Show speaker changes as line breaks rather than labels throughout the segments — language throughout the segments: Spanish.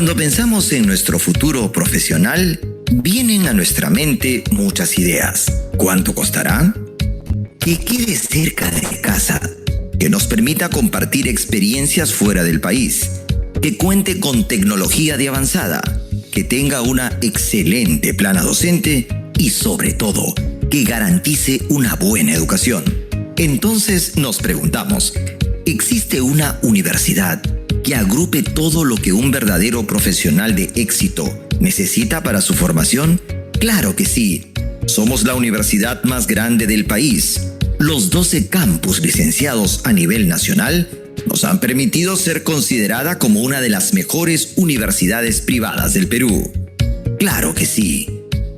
Cuando pensamos en nuestro futuro profesional, vienen a nuestra mente muchas ideas. ¿Cuánto costará? Que quede cerca de casa, que nos permita compartir experiencias fuera del país, que cuente con tecnología de avanzada, que tenga una excelente plana docente y sobre todo, que garantice una buena educación. Entonces nos preguntamos, ¿existe una universidad que agrupe todo lo que un verdadero profesional de éxito necesita para su formación? Claro que sí. Somos la universidad más grande del país. Los 12 campus licenciados a nivel nacional nos han permitido ser considerada como una de las mejores universidades privadas del Perú. Claro que sí.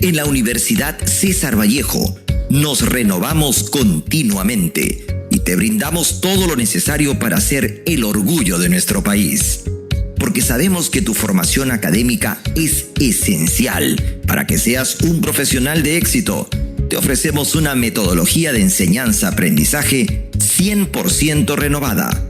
En la Universidad César Vallejo nos renovamos continuamente y te brindamos todo lo necesario para ser el orgullo de nuestro país. Porque sabemos que tu formación académica es esencial para que seas un profesional de éxito. Te ofrecemos una metodología de enseñanza-aprendizaje 100% renovada.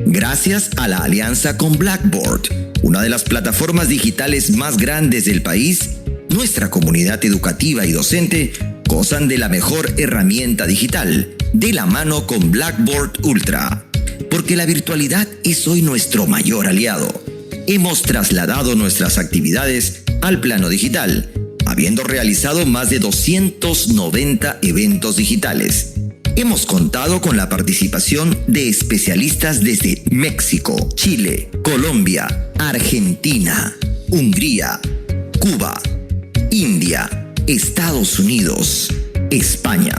Gracias a la alianza con Blackboard, una de las plataformas digitales más grandes del país, nuestra comunidad educativa y docente gozan de la mejor herramienta digital, de la mano con Blackboard Ultra. Porque la virtualidad es hoy nuestro mayor aliado. Hemos trasladado nuestras actividades al plano digital, habiendo realizado más de 290 eventos digitales. Hemos contado con la participación de especialistas desde México, Chile, Colombia, Argentina, Hungría, Cuba, India, Estados Unidos, España.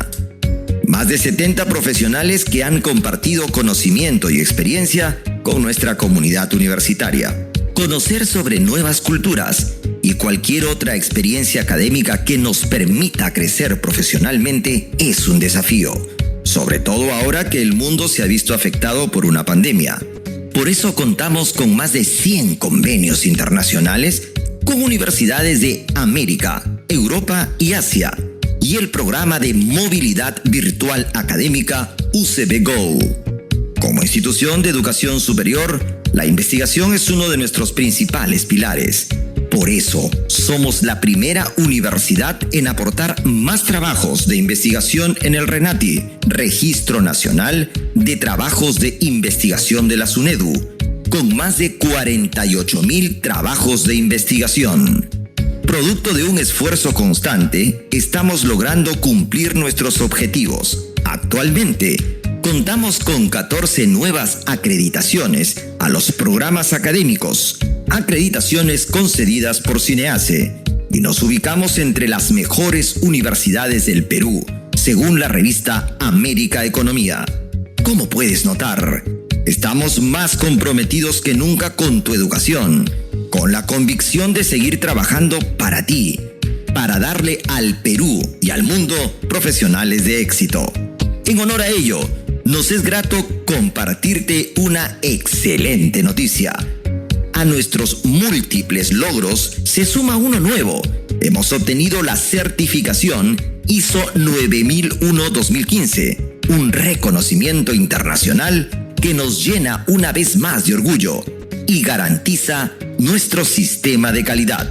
Más de 70 profesionales que han compartido conocimiento y experiencia con nuestra comunidad universitaria. Conocer sobre nuevas culturas y cualquier otra experiencia académica que nos permita crecer profesionalmente es un desafío, sobre todo ahora que el mundo se ha visto afectado por una pandemia. Por eso contamos con más de 100 convenios internacionales con universidades de América, Europa y Asia, y el programa de movilidad virtual académica UCB Go. Como institución de educación superior, la investigación es uno de nuestros principales pilares. Por eso, somos la primera universidad en aportar más trabajos de investigación en el RENATI, Registro Nacional de Trabajos de Investigación de la SUNEDU, con más de 48,000 trabajos de investigación. Producto de un esfuerzo constante, estamos logrando cumplir nuestros objetivos. Actualmente, contamos con 14 nuevas acreditaciones a los programas académicos, acreditaciones concedidas por Cineace, y nos ubicamos entre las mejores universidades del Perú, según la revista América Economía. Como puedes notar, estamos más comprometidos que nunca con tu educación, con la convicción de seguir trabajando para ti, para darle al Perú y al mundo profesionales de éxito. En honor a ello, nos es grato compartirte una excelente noticia. A nuestros múltiples logros se suma uno nuevo. Hemos obtenido la certificación ISO 9001-2015, un reconocimiento internacional que nos llena una vez más de orgullo y garantiza nuestro sistema de calidad.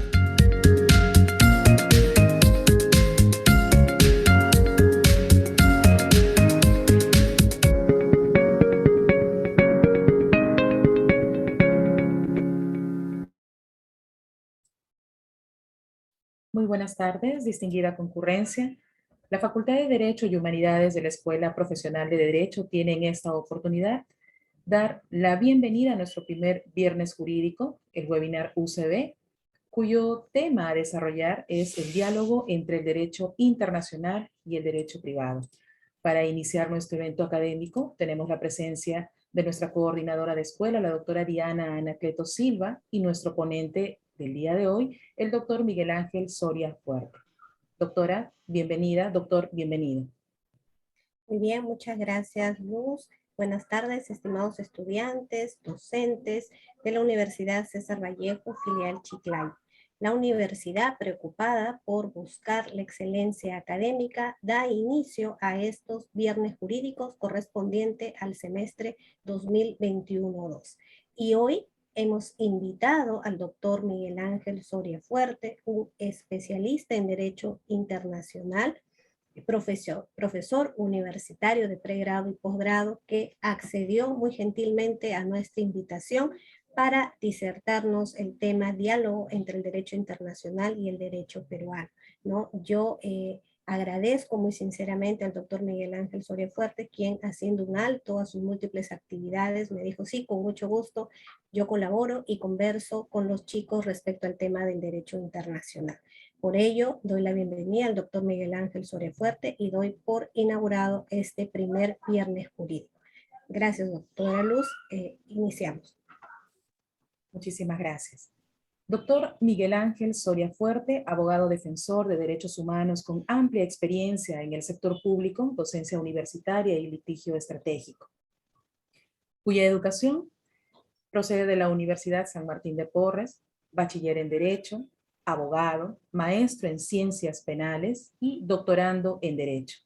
Muy buenas tardes, distinguida concurrencia. La Facultad de Derecho y Humanidades de la Escuela Profesional de Derecho tiene en esta oportunidad dar la bienvenida a nuestro primer viernes jurídico, el webinar UCB, cuyo tema a desarrollar es el diálogo entre el derecho internacional y el derecho privado. Para iniciar nuestro evento académico, tenemos la presencia de nuestra coordinadora de escuela, la doctora Diana Anacleto Silva, y nuestro ponente del día de hoy, el doctor Miguel Ángel Soria Puerto. Doctora, bienvenida. Doctor, bienvenido.
Muy bien, muchas gracias, Luz. Buenas tardes, estimados estudiantes, docentes de la Universidad César Vallejo, filial Chiclayo. La universidad, preocupada por buscar la excelencia académica, da inicio a estos viernes jurídicos correspondiente al semestre 2021-2. Y hoy hemos invitado al doctor Miguel Ángel Soria Fuerte, un especialista en Derecho Internacional, profesor universitario de pregrado y posgrado, que accedió muy gentilmente a nuestra invitación para disertarnos el tema diálogo entre el derecho internacional y el derecho peruano, ¿no? Yo agradezco muy sinceramente al doctor Miguel Ángel Soria Fuerte, quien haciendo un alto a sus múltiples actividades me dijo, sí, con mucho gusto, yo colaboro y converso con los chicos respecto al tema del derecho internacional. Por ello, doy la bienvenida al doctor Miguel Ángel Soria Fuerte y doy por inaugurado este primer viernes jurídico. Gracias, doctora Luz. Iniciamos.
Muchísimas gracias. Doctor Miguel Ángel Soria Fuerte, abogado defensor de derechos humanos con amplia experiencia en el sector público, docencia universitaria y litigio estratégico, cuya educación procede de la Universidad San Martín de Porres, bachiller en Derecho, abogado, maestro en Ciencias Penales y doctorando en Derecho.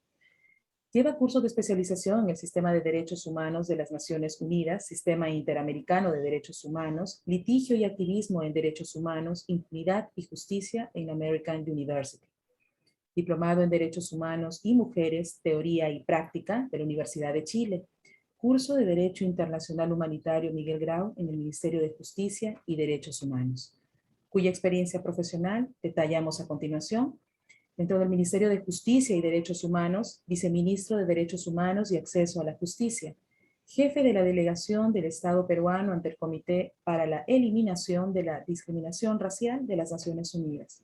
Lleva cursos de especialización en el Sistema de Derechos Humanos de las Naciones Unidas, Sistema Interamericano de Derechos Humanos, Litigio y Activismo en Derechos Humanos, Impunidad y Justicia en American University. Diplomado en Derechos Humanos y Mujeres, Teoría y Práctica de la Universidad de Chile. Curso de Derecho Internacional Humanitario Miguel Grau en el Ministerio de Justicia y Derechos Humanos, cuya experiencia profesional detallamos a continuación. Dentro del Ministerio de Justicia y Derechos Humanos, viceministro de Derechos Humanos y Acceso a la Justicia, jefe de la delegación del Estado peruano ante el Comité para la Eliminación de la Discriminación Racial de las Naciones Unidas,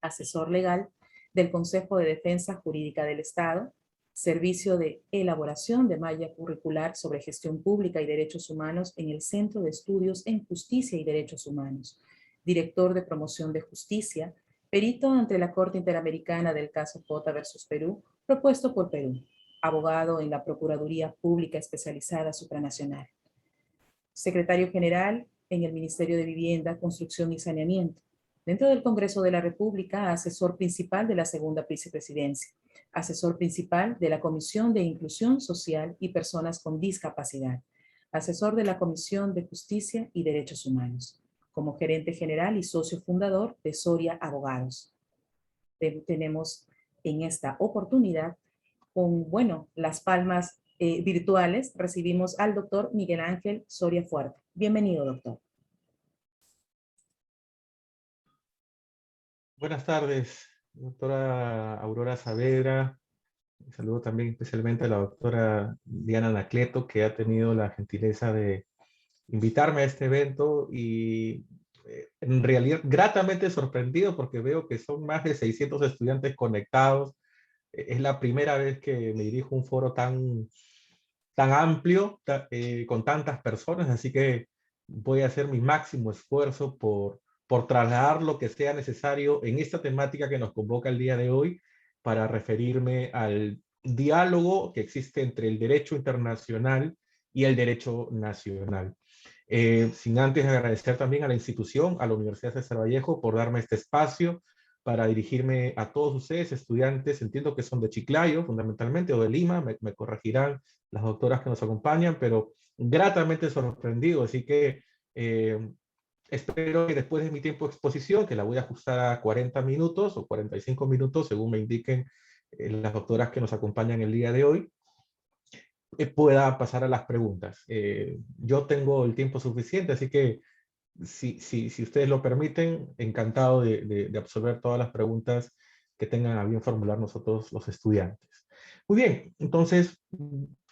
asesor legal del Consejo de Defensa Jurídica del Estado, servicio de elaboración de malla curricular sobre gestión pública y derechos humanos en el Centro de Estudios en Justicia y Derechos Humanos, director de promoción de justicia, perito ante la Corte Interamericana del caso Pota versus Perú, propuesto por Perú, abogado en la Procuraduría Pública Especializada Supranacional, secretario general en el Ministerio de Vivienda, Construcción y Saneamiento. Dentro del Congreso de la República, asesor principal de la segunda vicepresidencia, asesor principal de la Comisión de Inclusión Social y Personas con Discapacidad, asesor de la Comisión de Justicia y Derechos Humanos, como gerente general y socio fundador de Soria Abogados. Tenemos en esta oportunidad, con, las palmas virtuales, recibimos al doctor Miguel Ángel Soria Fuerte. Bienvenido, doctor.
Buenas tardes, doctora Aurora Saavedra. Saludo también especialmente a la doctora Diana Anacleto, que ha tenido la gentileza de invitarme a este evento y en realidad gratamente sorprendido porque veo que son más de 600 estudiantes conectados. Es la primera vez que me dirijo a un foro tan amplio, con tantas personas, así que voy a hacer mi máximo esfuerzo por trasladar lo que sea necesario en esta temática que nos convoca el día de hoy para referirme al diálogo que existe entre el derecho internacional y el derecho nacional. Sin antes agradecer también a la institución, a la Universidad César Vallejo, por darme este espacio para dirigirme a todos ustedes, estudiantes, entiendo que son de Chiclayo fundamentalmente, o de Lima, me corregirán las doctoras que nos acompañan, pero gratamente sorprendido, así que espero que después de mi tiempo de exposición, que la voy a ajustar a 40 minutos o 45 minutos, según me indiquen las doctoras que nos acompañan el día de hoy, pueda pasar a las preguntas. Yo tengo el tiempo suficiente, así que si ustedes lo permiten, encantado de absorber todas las preguntas que tengan a bien formular nosotros los estudiantes. Muy bien, entonces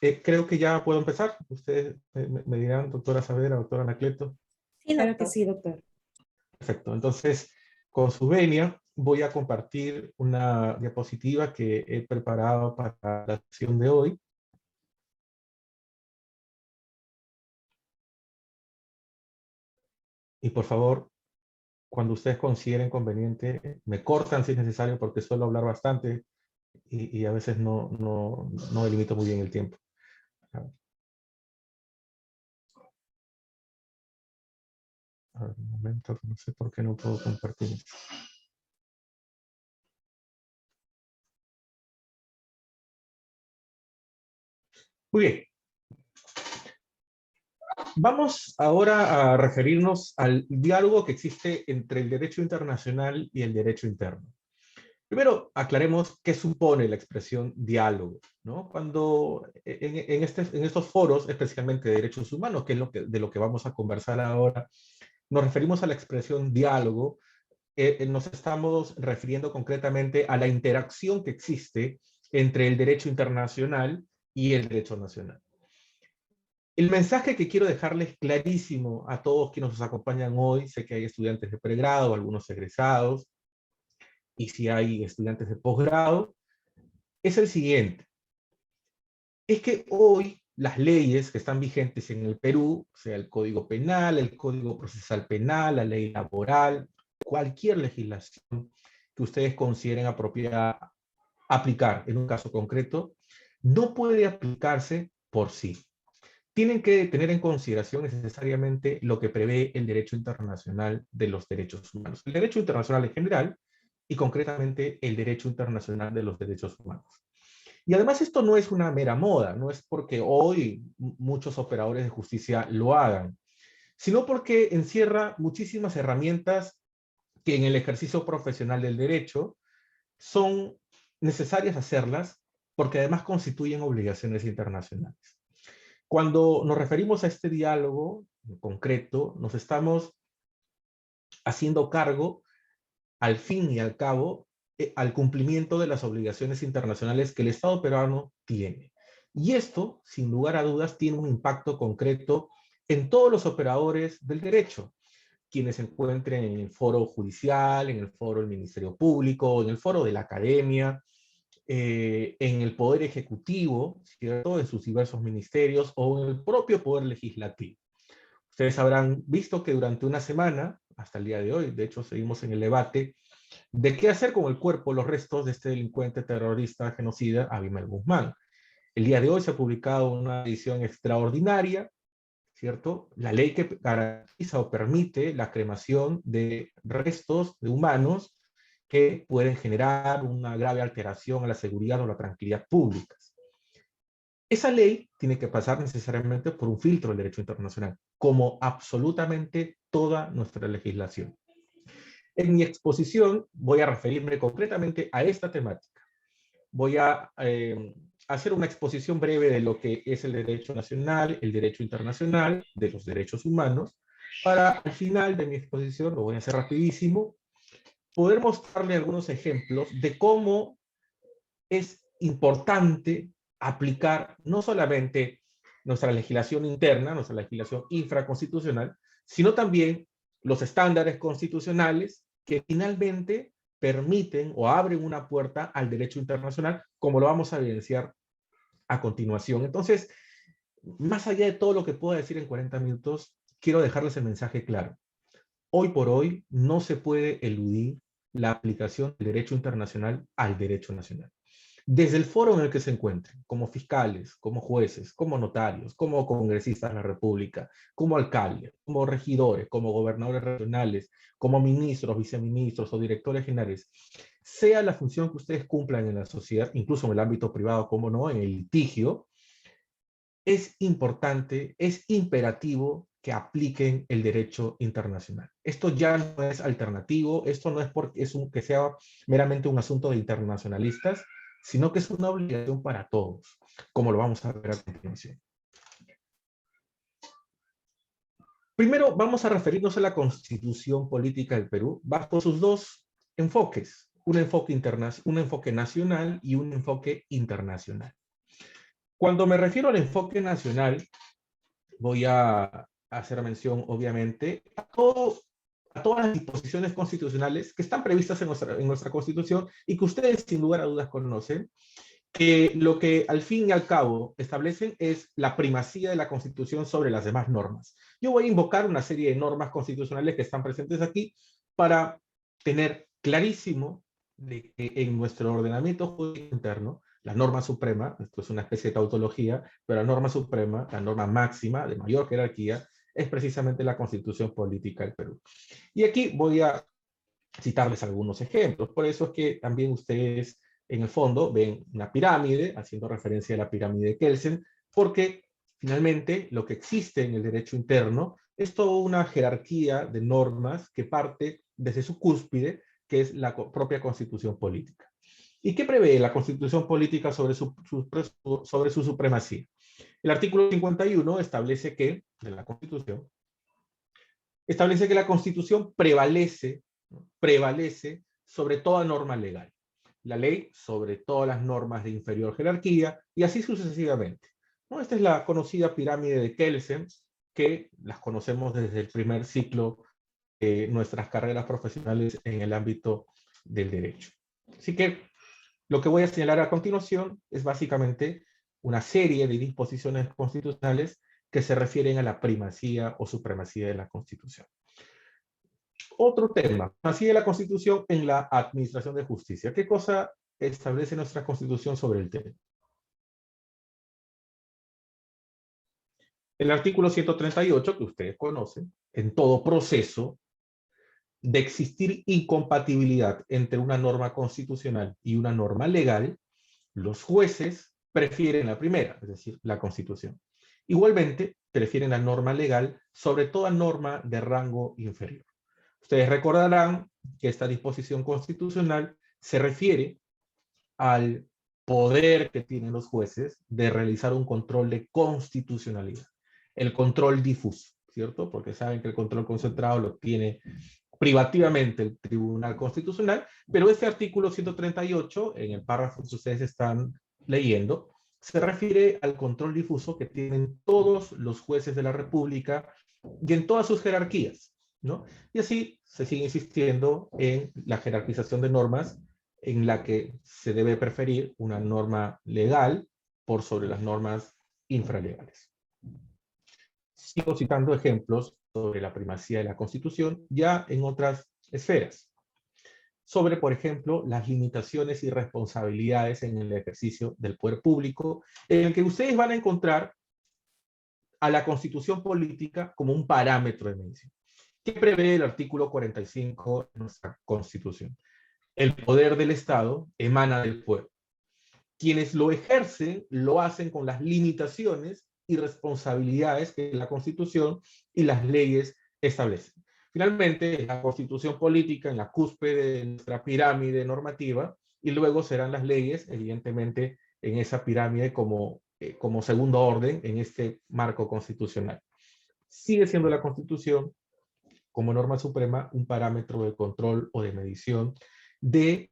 creo que ya puedo empezar. Ustedes me dirán, doctora Saavedra, doctora Anacleto.
Sí,
Claro que
doctor.
sí, doctor.
Perfecto, entonces con su venia voy a compartir una diapositiva que he preparado para la sesión de hoy. Y por favor, cuando ustedes consideren conveniente, me cortan si es necesario porque suelo hablar bastante y a veces no delimito muy bien el tiempo. A ver, un momento, no sé por qué no puedo compartir esto. Muy bien. Vamos ahora a referirnos al diálogo que existe entre el derecho internacional y el derecho interno. Primero, aclaremos qué supone la expresión diálogo, ¿no? Cuando en estos foros, especialmente de derechos humanos, que es de lo que vamos a conversar ahora, nos referimos a la expresión diálogo, nos estamos refiriendo concretamente a la interacción que existe entre el derecho internacional y el derecho nacional. El mensaje que quiero dejarles clarísimo a todos quienes nos acompañan hoy, sé que hay estudiantes de pregrado, algunos egresados, y si hay estudiantes de posgrado, es el siguiente. Es que hoy las leyes que están vigentes en el Perú, sea el Código Penal, el Código Procesal Penal, la ley laboral, cualquier legislación que ustedes consideren apropiada aplicar en un caso concreto, no puede aplicarse por sí. Tienen que tener en consideración necesariamente lo que prevé el derecho internacional de los derechos humanos. El derecho internacional en general y concretamente el derecho internacional de los derechos humanos. Y además esto no es una mera moda, no es porque hoy muchos operadores de justicia lo hagan, sino porque encierra muchísimas herramientas que en el ejercicio profesional del derecho son necesarias hacerlas porque además constituyen obligaciones internacionales. Cuando nos referimos a este diálogo en concreto, nos estamos haciendo cargo, al fin y al cabo, al cumplimiento de las obligaciones internacionales que el Estado peruano tiene. Y esto, sin lugar a dudas, tiene un impacto concreto en todos los operadores del derecho, quienes se encuentren en el foro judicial, en el foro del Ministerio Público, en el foro de la academia, en el Poder Ejecutivo, ¿cierto?, en sus diversos ministerios, o en el propio Poder Legislativo. Ustedes habrán visto que durante una semana, hasta el día de hoy, de hecho seguimos en el debate, de qué hacer con el cuerpo, los restos de este delincuente terrorista genocida, Abimael Guzmán. El día de hoy se ha publicado una edición extraordinaria, ¿cierto? La ley que garantiza o permite la cremación de restos de humanos que pueden generar una grave alteración a la seguridad o la tranquilidad públicas. Esa ley tiene que pasar necesariamente por un filtro del derecho internacional, como absolutamente toda nuestra legislación. En mi exposición voy a referirme concretamente a esta temática. Voy a hacer una exposición breve de lo que es el derecho nacional, el derecho internacional, de los derechos humanos, para al final de mi exposición, lo voy a hacer rapidísimo, poder mostrarle algunos ejemplos de cómo es importante aplicar no solamente nuestra legislación interna, nuestra legislación infraconstitucional, sino también los estándares constitucionales que finalmente permiten o abren una puerta al derecho internacional, como lo vamos a evidenciar a continuación. Entonces, más allá de todo lo que pueda decir en 40 minutos, quiero dejarles el mensaje claro. Hoy por hoy no se puede eludir la aplicación del derecho internacional al derecho nacional. Desde el foro en el que se encuentren, como fiscales, como jueces, como notarios, como congresistas de la República, como alcaldes, como regidores, como gobernadores regionales, como ministros, viceministros o directores generales, sea la función que ustedes cumplan en la sociedad, incluso en el ámbito privado, como no, en el litigio, es importante, es imperativo que apliquen el derecho internacional. Esto ya no es alternativo, esto no es porque que sea meramente un asunto de internacionalistas, sino que es una obligación para todos, como lo vamos a ver a continuación. Primero vamos a referirnos a la Constitución Política del Perú bajo sus dos enfoques, un enfoque nacional y un enfoque internacional. Cuando me refiero al enfoque nacional, voy a hacer mención, obviamente, a todas las disposiciones constitucionales que están previstas en nuestra Constitución y que ustedes, sin lugar a dudas, conocen, que lo que al fin y al cabo establecen es la primacía de la Constitución sobre las demás normas. Yo voy a invocar una serie de normas constitucionales que están presentes aquí para tener clarísimo de que en nuestro ordenamiento jurídico interno, la norma suprema, esto es una especie de tautología, pero la norma suprema, la norma máxima de mayor jerarquía, es precisamente la Constitución Política del Perú. Y aquí voy a citarles algunos ejemplos. Por eso es que también ustedes en el fondo ven una pirámide, haciendo referencia a la pirámide de Kelsen, porque Finalmente, lo que existe en el derecho interno es toda una jerarquía de normas que parte desde su cúspide, que es la propia Constitución política. ¿Y qué prevé la Constitución política sobre su supremacía? El artículo 51 establece que, de la Constitución, establece que la Constitución prevalece sobre toda norma legal. La ley sobre todas las normas de inferior jerarquía y así sucesivamente. ¿No? Esta es la conocida pirámide de Kelsen, que las conocemos desde el primer ciclo de nuestras carreras profesionales en el ámbito del derecho. Así que lo que voy a señalar a continuación es básicamente una serie de disposiciones constitucionales que se refieren a la primacía o supremacía de la Constitución. Otro tema, así de la Constitución en la administración de justicia. ¿Qué cosa establece nuestra Constitución sobre el tema? El artículo 138, que ustedes conocen, en todo proceso de existir incompatibilidad entre una norma constitucional y una norma legal, los jueces prefieren la primera, es decir, la Constitución. Igualmente, prefieren la norma legal sobre toda norma de rango inferior. Ustedes recordarán que esta disposición constitucional se refiere al poder que tienen los jueces de realizar un control de constitucionalidad. El control difuso, ¿cierto? Porque saben que el control concentrado lo tiene privativamente el Tribunal Constitucional, pero este artículo 138, en el párrafo que ustedes están leyendo, se refiere al control difuso que tienen todos los jueces de la República y en todas sus jerarquías, ¿no? Y así se sigue insistiendo en la jerarquización de normas en la que se debe preferir una norma legal por sobre las normas infralegales. Sigo citando ejemplos sobre la primacía de la Constitución ya en otras esferas. Sobre, por ejemplo, las limitaciones y responsabilidades en el ejercicio del poder público, en el que ustedes van a encontrar a la Constitución política como un parámetro de medición. ¿Qué prevé el artículo 45 de nuestra Constitución? El poder del Estado emana del pueblo. Quienes lo ejercen lo hacen con las limitaciones y responsabilidades que la Constitución y las leyes establecen. Finalmente, la Constitución política en la cúspide de nuestra pirámide normativa y luego serán las leyes, evidentemente, en esa pirámide como segundo orden en este marco constitucional. Sigue siendo la Constitución, como norma suprema, un parámetro de control o de medición de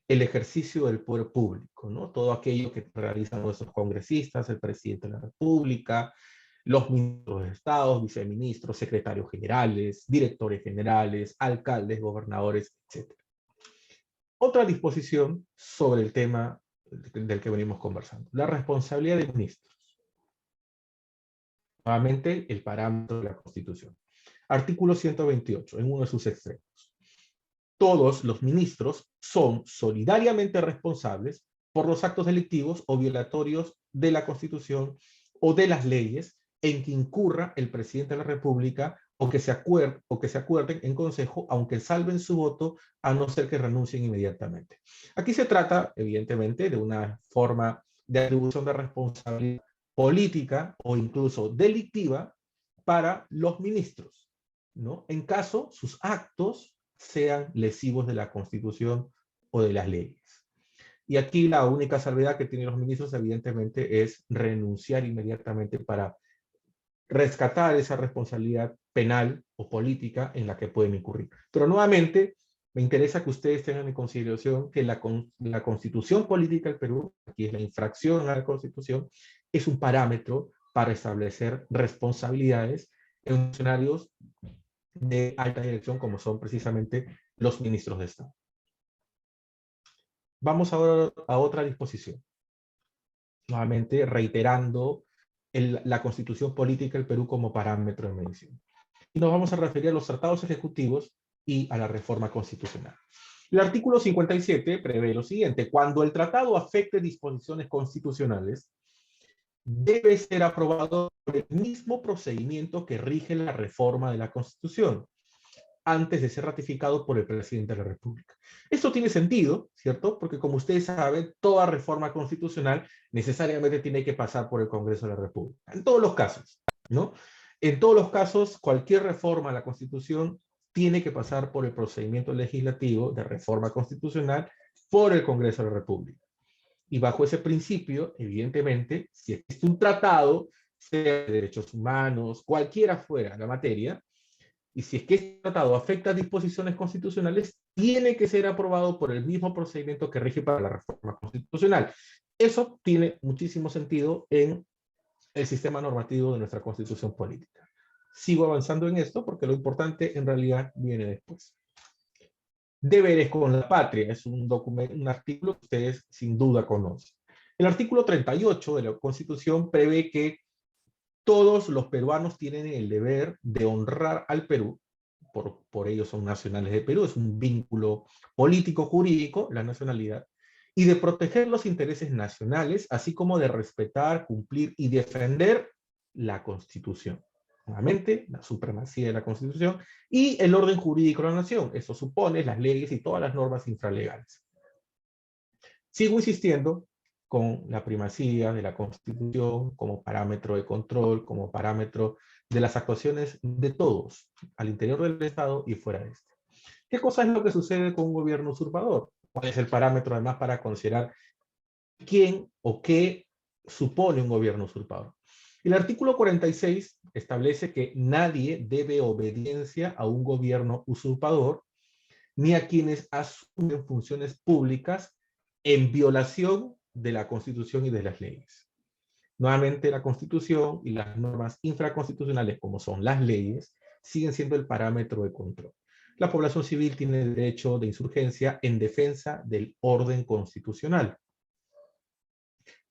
el ejercicio del poder público, ¿no? Todo aquello que realizan nuestros congresistas, el presidente de la República, los ministros de Estado, viceministros, secretarios generales, directores generales, alcaldes, gobernadores, etc. Otra disposición sobre el tema del que venimos conversando, la responsabilidad de ministros. Nuevamente, el parámetro de la Constitución. Artículo 128, en uno de sus extremos. Todos los ministros son solidariamente responsables por los actos delictivos o violatorios de la Constitución o de las leyes en que incurra el presidente de la República o que se acuerden en consejo, aunque salven su voto, a no ser que renuncien inmediatamente. Aquí se trata, evidentemente, de una forma de atribución de responsabilidad política o incluso delictiva para los ministros, ¿no? En caso sus actos sean lesivos de la Constitución o de las leyes. Y aquí la única salvedad que tienen los ministros, evidentemente, es renunciar inmediatamente para rescatar esa responsabilidad penal o política en la que pueden incurrir. Pero nuevamente, me interesa que ustedes tengan en consideración que la Constitución política del Perú, aquí es la infracción a la Constitución, es un parámetro para establecer responsabilidades en funcionarios de alta dirección como son precisamente los ministros de Estado. Vamos ahora a otra disposición. Nuevamente reiterando la Constitución política del Perú como parámetro de medición. Y nos vamos a referir a los tratados ejecutivos y a la reforma constitucional. El artículo 57 prevé lo siguiente: cuando el tratado afecte disposiciones constitucionales, debe ser aprobado por el mismo procedimiento que rige la reforma de la Constitución, antes de ser ratificado por el presidente de la República. Esto tiene sentido, ¿cierto? Porque como ustedes saben, toda reforma constitucional necesariamente tiene que pasar por el Congreso de la República. En todos los casos, ¿no? En todos los casos, cualquier reforma a la Constitución tiene que pasar por el procedimiento legislativo de reforma constitucional por el Congreso de la República. Y bajo ese principio, evidentemente, si existe un tratado, sea de derechos humanos, cualquiera fuera la materia, y si es que este tratado afecta a disposiciones constitucionales, tiene que ser aprobado por el mismo procedimiento que rige para la reforma constitucional. Eso tiene muchísimo sentido en el sistema normativo de nuestra Constitución política. Sigo avanzando en esto porque lo importante en realidad viene después. Deberes con la patria es un artículo que ustedes sin duda conocen. El artículo 38 de la Constitución prevé que todos los peruanos tienen el deber de honrar al Perú, por ello son nacionales de Perú, es un vínculo político jurídico, la nacionalidad, y de proteger los intereses nacionales, así como de respetar, cumplir y defender la Constitución. Nuevamente, la supremacía de la Constitución y el orden jurídico de la nación. Eso supone las leyes y todas las normas infralegales. Sigo insistiendo con la primacía de la Constitución como parámetro de control, como parámetro de las actuaciones de todos, al interior del Estado y fuera de este. ¿Qué cosa es lo que sucede con un gobierno usurpador? ¿Cuál es el parámetro además para considerar quién o qué supone un gobierno usurpador? El artículo 46 establece que nadie debe obediencia a un gobierno usurpador ni a quienes asumen funciones públicas en violación de la Constitución y de las leyes. Nuevamente, la Constitución y las normas infraconstitucionales, como son las leyes, siguen siendo el parámetro de control. La población civil tiene derecho de insurgencia en defensa del orden constitucional.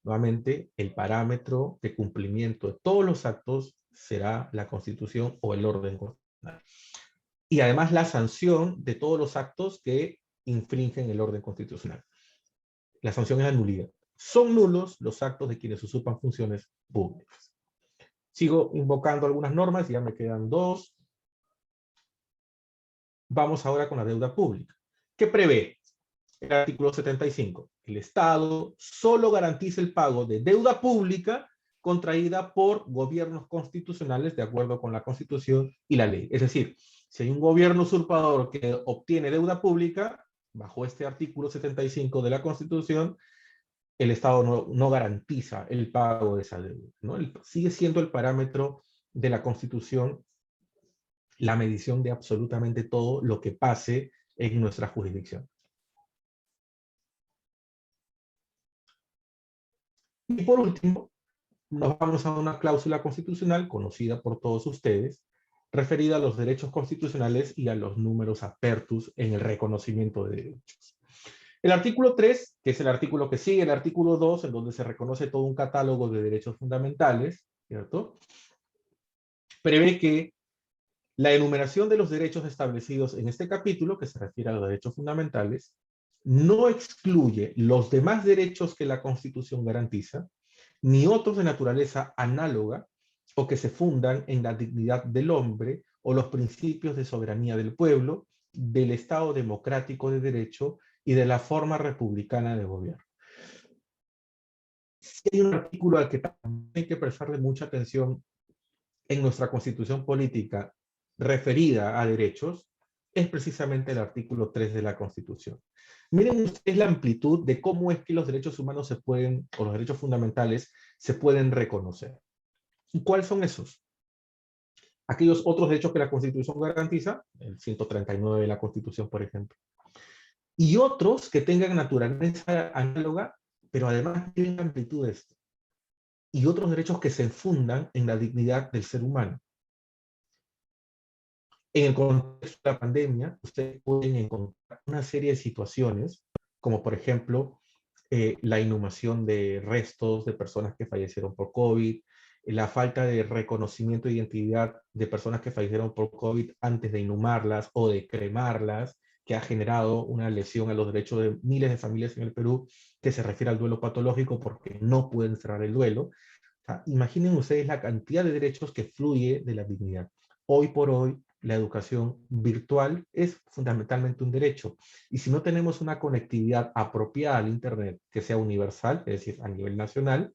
Nuevamente, el parámetro de cumplimiento de todos los actos será la Constitución o el orden constitucional. Y además la sanción de todos los actos que infringen el orden constitucional. La sanción es la nulidad. Son nulos los actos de quienes usurpan funciones públicas. Sigo invocando algunas normas, ya me quedan dos. Vamos ahora con la deuda pública. ¿Qué prevé? El artículo 75. El Estado solo garantiza el pago de deuda pública contraída por gobiernos constitucionales de acuerdo con la Constitución y la ley. Es decir, si hay un gobierno usurpador que obtiene deuda pública, bajo este artículo 75 de la Constitución, el Estado no garantiza el pago de esa deuda, ¿no? Sigue siendo el parámetro de la Constitución la medición de absolutamente todo lo que pase en nuestra jurisdicción. Y por último, nos vamos a una cláusula constitucional conocida por todos ustedes, referida a los derechos constitucionales y a los números apertus en el reconocimiento de derechos. El artículo 3, que es el artículo que sigue el artículo 2, en donde se reconoce todo un catálogo de derechos fundamentales, ¿cierto? Prevé que la enumeración de los derechos establecidos en este capítulo, que se refiere a los derechos fundamentales, no excluye los demás derechos que la Constitución garantiza, ni otros de naturaleza análoga o que se fundan en la dignidad del hombre o los principios de soberanía del pueblo, del Estado democrático de derecho y de la forma republicana de gobierno. Si hay un artículo al que también hay que prestarle mucha atención en nuestra Constitución política referida a derechos, es precisamente el artículo 3 de la Constitución. Miren ustedes la amplitud de cómo es que los derechos humanos se pueden, o los derechos fundamentales, se pueden reconocer. ¿Y cuáles son esos? Aquellos otros derechos que la Constitución garantiza, el 139 de la Constitución, por ejemplo. Y otros que tengan naturaleza análoga, pero además tienen amplitudes. Y otros derechos que se fundan en la dignidad del ser humano. En el contexto de la pandemia, ustedes pueden encontrar una serie de situaciones, como por ejemplo, la inhumación de restos de personas que fallecieron por COVID, la falta de reconocimiento de identidad de personas que fallecieron por COVID antes de inhumarlas o de cremarlas, que ha generado una lesión a los derechos de miles de familias en el Perú, que se refiere al duelo patológico porque no pueden cerrar el duelo. O sea, imaginen ustedes la cantidad de derechos que fluye de la dignidad. Hoy por hoy, la educación virtual es fundamentalmente un derecho. Y si no tenemos una conectividad apropiada al Internet que sea universal, es decir, a nivel nacional,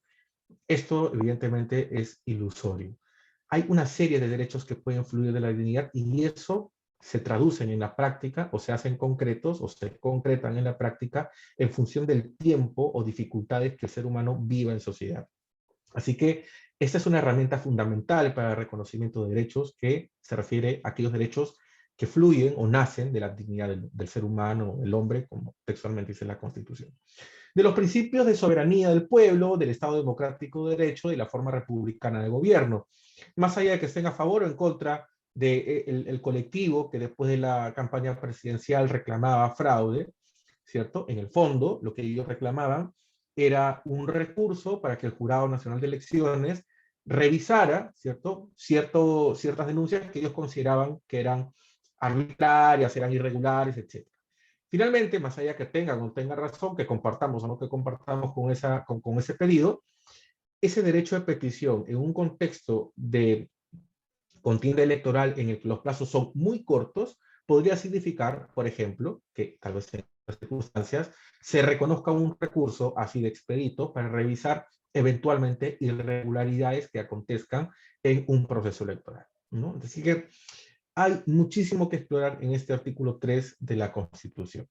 esto evidentemente es ilusorio. Hay una serie de derechos que pueden fluir de la dignidad y eso se traducen en la práctica o se hacen concretos o se concretan en la práctica en función del tiempo o dificultades que el ser humano viva en sociedad. Así que esta es una herramienta fundamental para el reconocimiento de derechos que se refiere a aquellos derechos que fluyen o nacen de la dignidad del ser humano, el hombre, como textualmente dice la Constitución. De los principios de soberanía del pueblo, del Estado democrático de derecho y la forma republicana de gobierno. Más allá de que estén a favor o en contra del colectivo que después de la campaña presidencial reclamaba fraude, ¿cierto? En el fondo, lo que ellos reclamaban era un recurso para que el Jurado Nacional de Elecciones revisara, ¿cierto? Ciertas denuncias que ellos consideraban que eran arbitrarias, eran irregulares, etc. Finalmente, más allá que tengan o no tengan razón, que compartamos o no que compartamos con ese pedido, ese derecho de petición en un contexto de contienda electoral en el que los plazos son muy cortos, podría significar, por ejemplo, que tal vez en las circunstancias se reconozca un recurso así de expedito para revisar eventualmente irregularidades que acontezcan en un proceso electoral, ¿no? Así que hay muchísimo que explorar en este artículo 3 de la Constitución.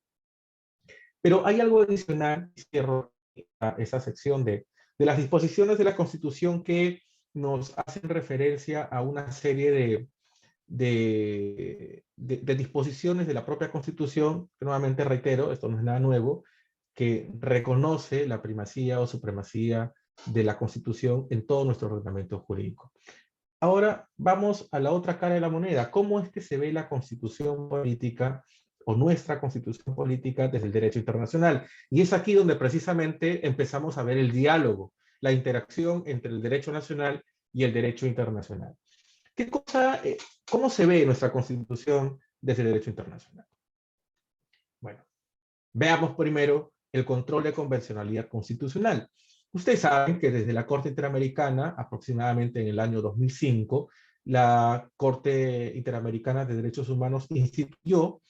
Pero hay algo adicional, y cierro esa sección de las disposiciones de la Constitución que nos hacen referencia a una serie de disposiciones de la propia Constitución, que nuevamente reitero, esto no es nada nuevo, que reconoce la primacía o supremacía de la Constitución en todo nuestro ordenamiento jurídico. Ahora vamos a la otra cara de la moneda. ¿Cómo es que se ve la Constitución política o nuestra Constitución política desde el derecho internacional? Y es aquí donde precisamente empezamos a ver el diálogo, la interacción entre el derecho nacional y el derecho internacional. ¿Cómo se ve nuestra Constitución desde el derecho internacional? Bueno, veamos primero el control de convencionalidad constitucional. Ustedes saben que desde la Corte Interamericana, aproximadamente en el año 2005, la Corte Interamericana de Derechos Humanos instituyó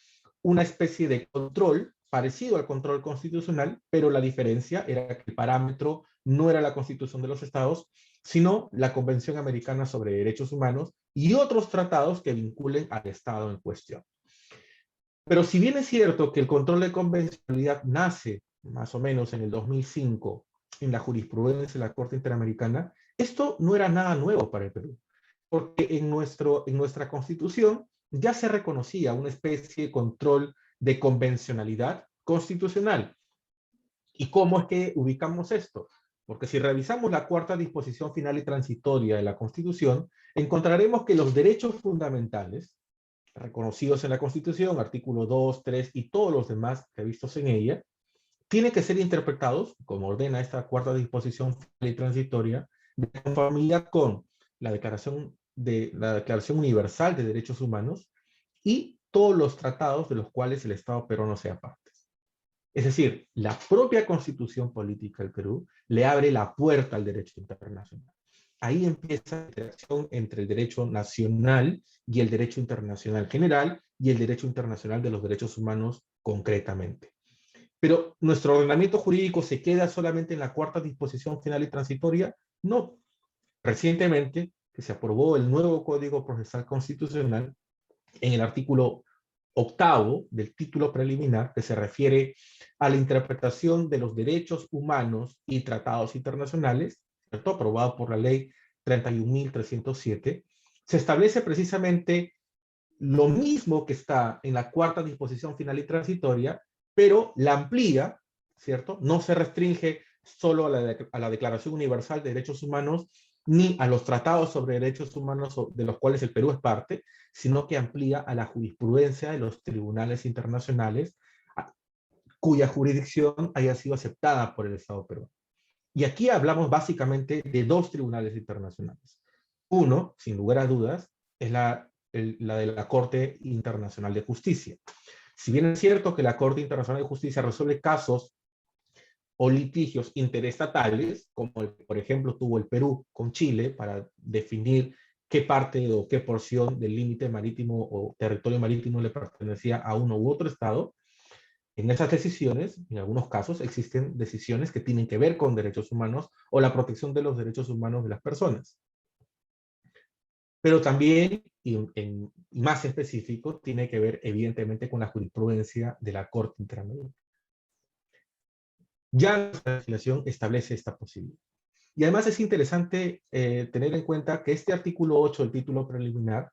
una especie de control parecido al control constitucional, pero la diferencia era que el parámetro no era la Constitución de los Estados, sino la Convención Americana sobre Derechos Humanos y otros tratados que vinculen al Estado en cuestión. Pero si bien es cierto que el control de convencionalidad nace más o menos en el 2005 en la jurisprudencia de la Corte Interamericana, esto no era nada nuevo para el Perú, porque en nuestra Constitución ya se reconocía una especie de control de convencionalidad constitucional. ¿Y cómo es que ubicamos esto? Porque si revisamos la cuarta disposición final y transitoria de la Constitución, encontraremos que los derechos fundamentales reconocidos en la Constitución, artículo 2, 3 y todos los demás previstos en ella, tienen que ser interpretados, como ordena esta cuarta disposición final y transitoria, de conformidad con la Declaración Universal de Derechos Humanos y todos los tratados de los cuales el Estado peruano sea parte. Es decir, la propia Constitución política del Perú le abre la puerta al derecho internacional. Ahí empieza la interacción entre el derecho nacional y el derecho internacional general y el derecho internacional de los derechos humanos concretamente. Pero ¿nuestro ordenamiento jurídico se queda solamente en la cuarta disposición final y transitoria? No. Recientemente, que se aprobó el nuevo Código Procesal Constitucional, en el artículo 8º del título preliminar, que se refiere a la interpretación de los derechos humanos y tratados internacionales, ¿cierto?, aprobado por la ley 31.307, se establece precisamente lo mismo que está en la cuarta disposición final y transitoria, pero la amplía, ¿cierto? No se restringe solo a la Declaración Universal de Derechos Humanos ni a los tratados sobre derechos humanos de los cuales el Perú es parte, sino que amplía a la jurisprudencia de los tribunales internacionales cuya jurisdicción haya sido aceptada por el Estado peruano. Y aquí hablamos básicamente de dos tribunales internacionales. Uno, sin lugar a dudas, es la de la Corte Internacional de Justicia. Si bien es cierto que la Corte Internacional de Justicia resuelve casos o litigios interestatales, como por ejemplo tuvo el Perú con Chile para definir qué parte o qué porción del límite marítimo o territorio marítimo le pertenecía a uno u otro estado. En esas decisiones, en algunos casos, existen decisiones que tienen que ver con derechos humanos o la protección de los derechos humanos de las personas. Pero también, y más específico, tiene que ver evidentemente con la jurisprudencia de la Corte Interamericana. Ya la legislación establece esta posibilidad. Y además es interesante tener en cuenta que este artículo 8 del título preliminar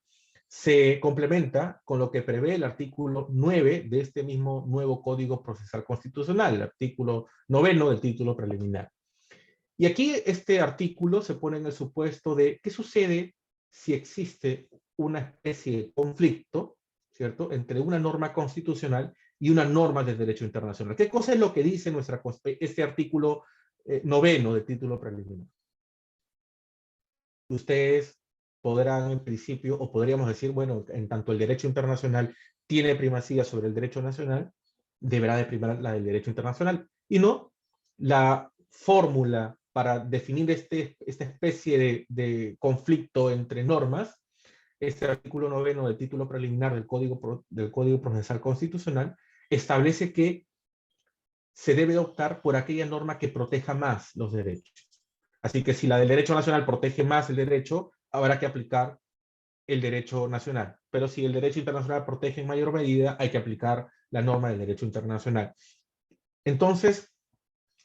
se complementa con lo que prevé el artículo 9 de este mismo nuevo Código Procesal Constitucional, el artículo 9 del título preliminar. Y aquí este artículo se pone en el supuesto de qué sucede si existe una especie de conflicto, ¿cierto?, entre una norma constitucional y una norma de derecho internacional. ¿Qué cosa es lo que dice este artículo 9 del título preliminar? Ustedes podrán en principio, o podríamos decir, bueno, en tanto el derecho internacional tiene primacía sobre el derecho nacional, deberá de primar la del derecho internacional. Y no, la fórmula para definir esta especie de conflicto entre normas, este artículo 9 del título preliminar del Código Procesal Constitucional, establece que se debe optar por aquella norma que proteja más los derechos. Así que si la del derecho nacional protege más el derecho, habrá que aplicar el derecho nacional. Pero si el derecho internacional protege en mayor medida, hay que aplicar la norma del derecho internacional. Entonces,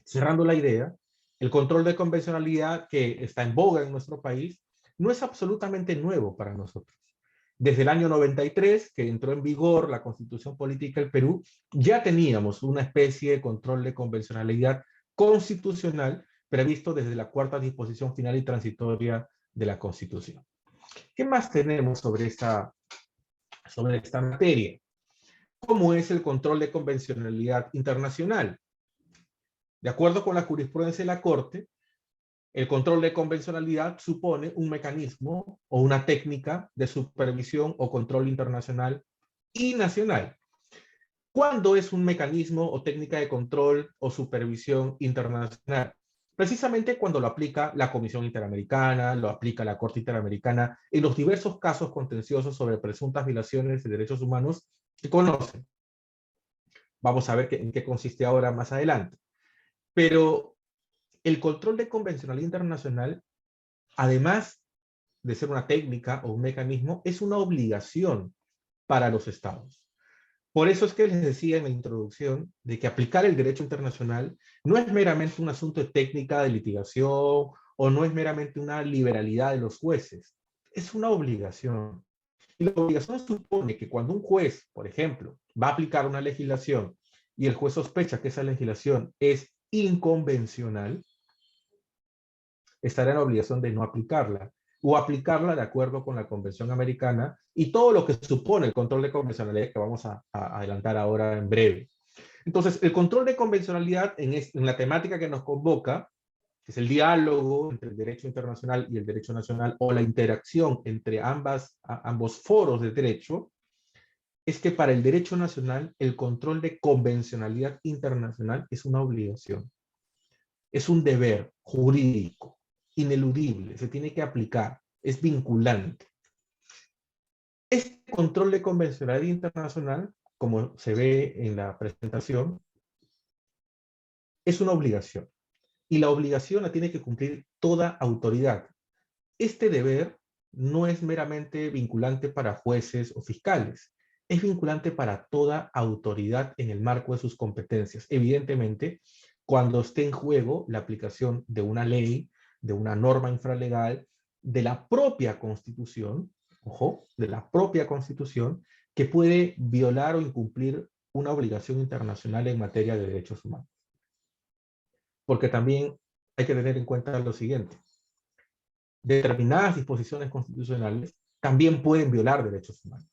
cerrando la idea, el control de convencionalidad que está en boga en nuestro país no es absolutamente nuevo para nosotros. Desde el año 93, que entró en vigor la Constitución Política del Perú, ya teníamos una especie de control de convencionalidad constitucional previsto desde la cuarta disposición final y transitoria de la Constitución. ¿Qué más tenemos sobre esta materia? ¿Cómo es el control de convencionalidad internacional? De acuerdo con la jurisprudencia de la Corte, el control de convencionalidad supone un mecanismo o una técnica de supervisión o control internacional y nacional. ¿Cuándo es un mecanismo o técnica de control o supervisión internacional? Precisamente cuando lo aplica la Comisión Interamericana, lo aplica la Corte Interamericana en los diversos casos contenciosos sobre presuntas violaciones de derechos humanos que conocen. Vamos a ver en qué consiste ahora más adelante. Pero el control de convencionalidad internacional, además de ser una técnica o un mecanismo, es una obligación para los estados. Por eso es que les decía en la introducción de que aplicar el derecho internacional no es meramente un asunto de técnica de litigación o no es meramente una liberalidad de los jueces. Es una obligación. Y la obligación supone que cuando un juez, por ejemplo, va a aplicar una legislación y el juez sospecha que esa legislación es inconvencional, estará en la obligación de no aplicarla o aplicarla de acuerdo con la Convención Americana y todo lo que supone el control de convencionalidad que vamos a adelantar ahora en breve. Entonces, el control de convencionalidad en la temática que nos convoca, que es el diálogo entre el derecho internacional y el derecho nacional o la interacción entre ambos foros de derecho, es que para el derecho nacional el control de convencionalidad internacional es una obligación. Es un deber jurídico, ineludible, se tiene que aplicar, es vinculante. Este control de convencionalidad internacional, como se ve en la presentación, es una obligación. Y la obligación la tiene que cumplir toda autoridad. Este deber no es meramente vinculante para jueces o fiscales, es vinculante para toda autoridad en el marco de sus competencias. Evidentemente, cuando esté en juego la aplicación de una ley, de una norma infralegal, de la propia Constitución, ojo, de la propia Constitución, que puede violar o incumplir una obligación internacional en materia de derechos humanos. Porque también hay que tener en cuenta lo siguiente. Determinadas disposiciones constitucionales también pueden violar derechos humanos.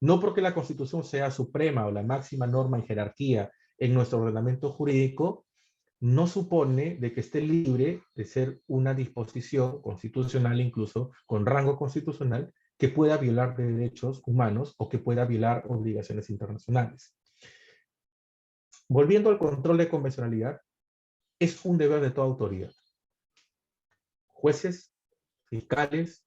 No porque la Constitución sea suprema o la máxima norma en jerarquía en nuestro ordenamiento jurídico, no supone de que esté libre de ser una disposición constitucional, incluso con rango constitucional, que pueda violar derechos humanos o que pueda violar obligaciones internacionales. Volviendo al control de convencionalidad, es un deber de toda autoridad. Jueces, fiscales,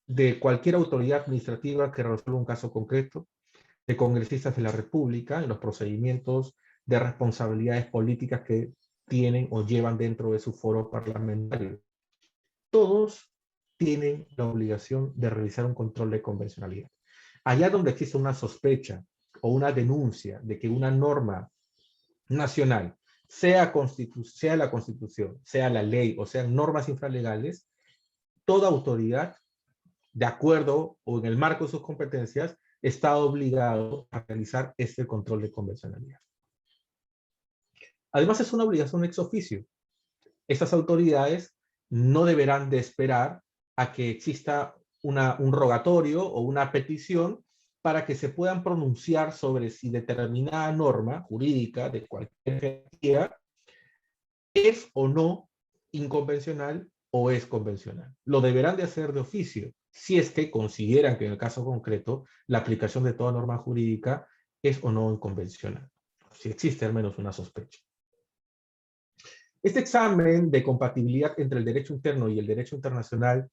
de cualquier autoridad administrativa que resuelva un caso concreto, de congresistas de la República en los procedimientos de responsabilidades políticas que tienen o llevan dentro de su foro parlamentario. Todos tienen la obligación de realizar un control de convencionalidad. Allá donde existe una sospecha o una denuncia de que una norma nacional, sea la Constitución, sea la ley o sean normas infralegales, toda autoridad, de acuerdo o en el marco de sus competencias, está obligado a realizar este control de convencionalidad. Además, es una obligación ex oficio. Estas autoridades no deberán de esperar a que exista un rogatorio o una petición para que se puedan pronunciar sobre si determinada norma jurídica de cualquier jerarquía es o no inconvencional o es convencional. Lo deberán de hacer de oficio, si es que consideran que en el caso concreto la aplicación de toda norma jurídica es o no inconvencional, si existe al menos una sospecha. Este examen de compatibilidad entre el derecho interno y el derecho internacional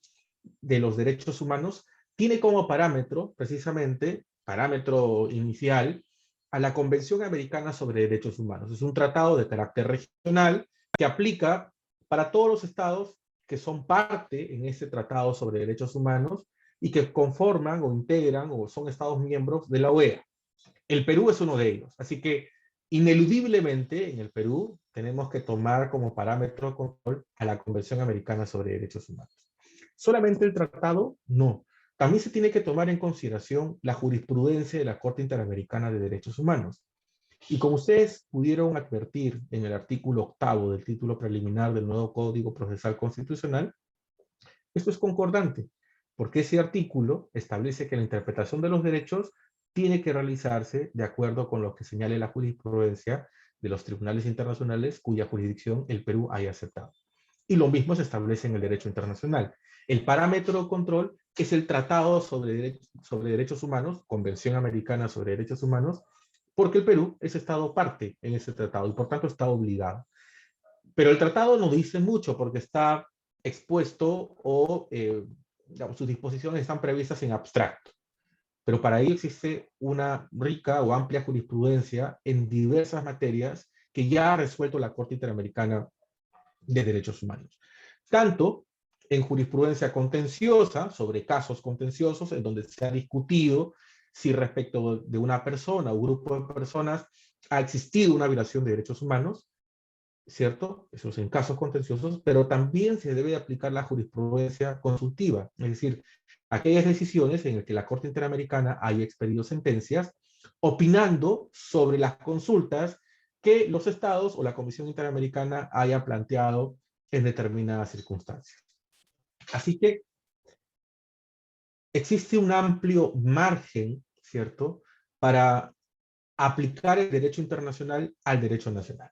de los derechos humanos tiene como parámetro, precisamente, parámetro inicial, a la Convención Americana sobre Derechos Humanos. Es un tratado de carácter regional que aplica para todos los estados que son parte en este tratado sobre derechos humanos y que conforman o integran o son estados miembros de la OEA. El Perú es uno de ellos, así que ineludiblemente en el Perú tenemos que tomar como parámetro de control a la Convención Americana sobre Derechos Humanos. ¿Solamente el tratado? No. También se tiene que tomar en consideración la jurisprudencia de la Corte Interamericana de Derechos Humanos. Y como ustedes pudieron advertir en el artículo 8º del título preliminar del nuevo Código Procesal Constitucional, esto es concordante, porque ese artículo establece que la interpretación de los derechos tiene que realizarse de acuerdo con lo que señale la jurisprudencia de los tribunales internacionales cuya jurisdicción el Perú haya aceptado. Y lo mismo se establece en el derecho internacional. El parámetro de control es el Tratado sobre Derechos Humanos, Convención Americana sobre Derechos Humanos, porque el Perú es estado parte en ese tratado y por tanto está obligado. Pero el tratado no dice mucho porque está expuesto o digamos, sus disposiciones están previstas en abstracto. Pero para ello existe una rica o amplia jurisprudencia en diversas materias que ya ha resuelto la Corte Interamericana de Derechos Humanos. Tanto en jurisprudencia contenciosa, sobre casos contenciosos, en donde se ha discutido si respecto de una persona o grupo de personas ha existido una violación de derechos humanos, ¿cierto? Eso es en casos contenciosos, pero también se debe aplicar la jurisprudencia consultiva, es decir, aquellas decisiones en las que la Corte Interamericana haya expedido sentencias opinando sobre las consultas que los estados o la Comisión Interamericana haya planteado en determinadas circunstancias. Así que existe un amplio margen, ¿cierto?, para aplicar el derecho internacional al derecho nacional.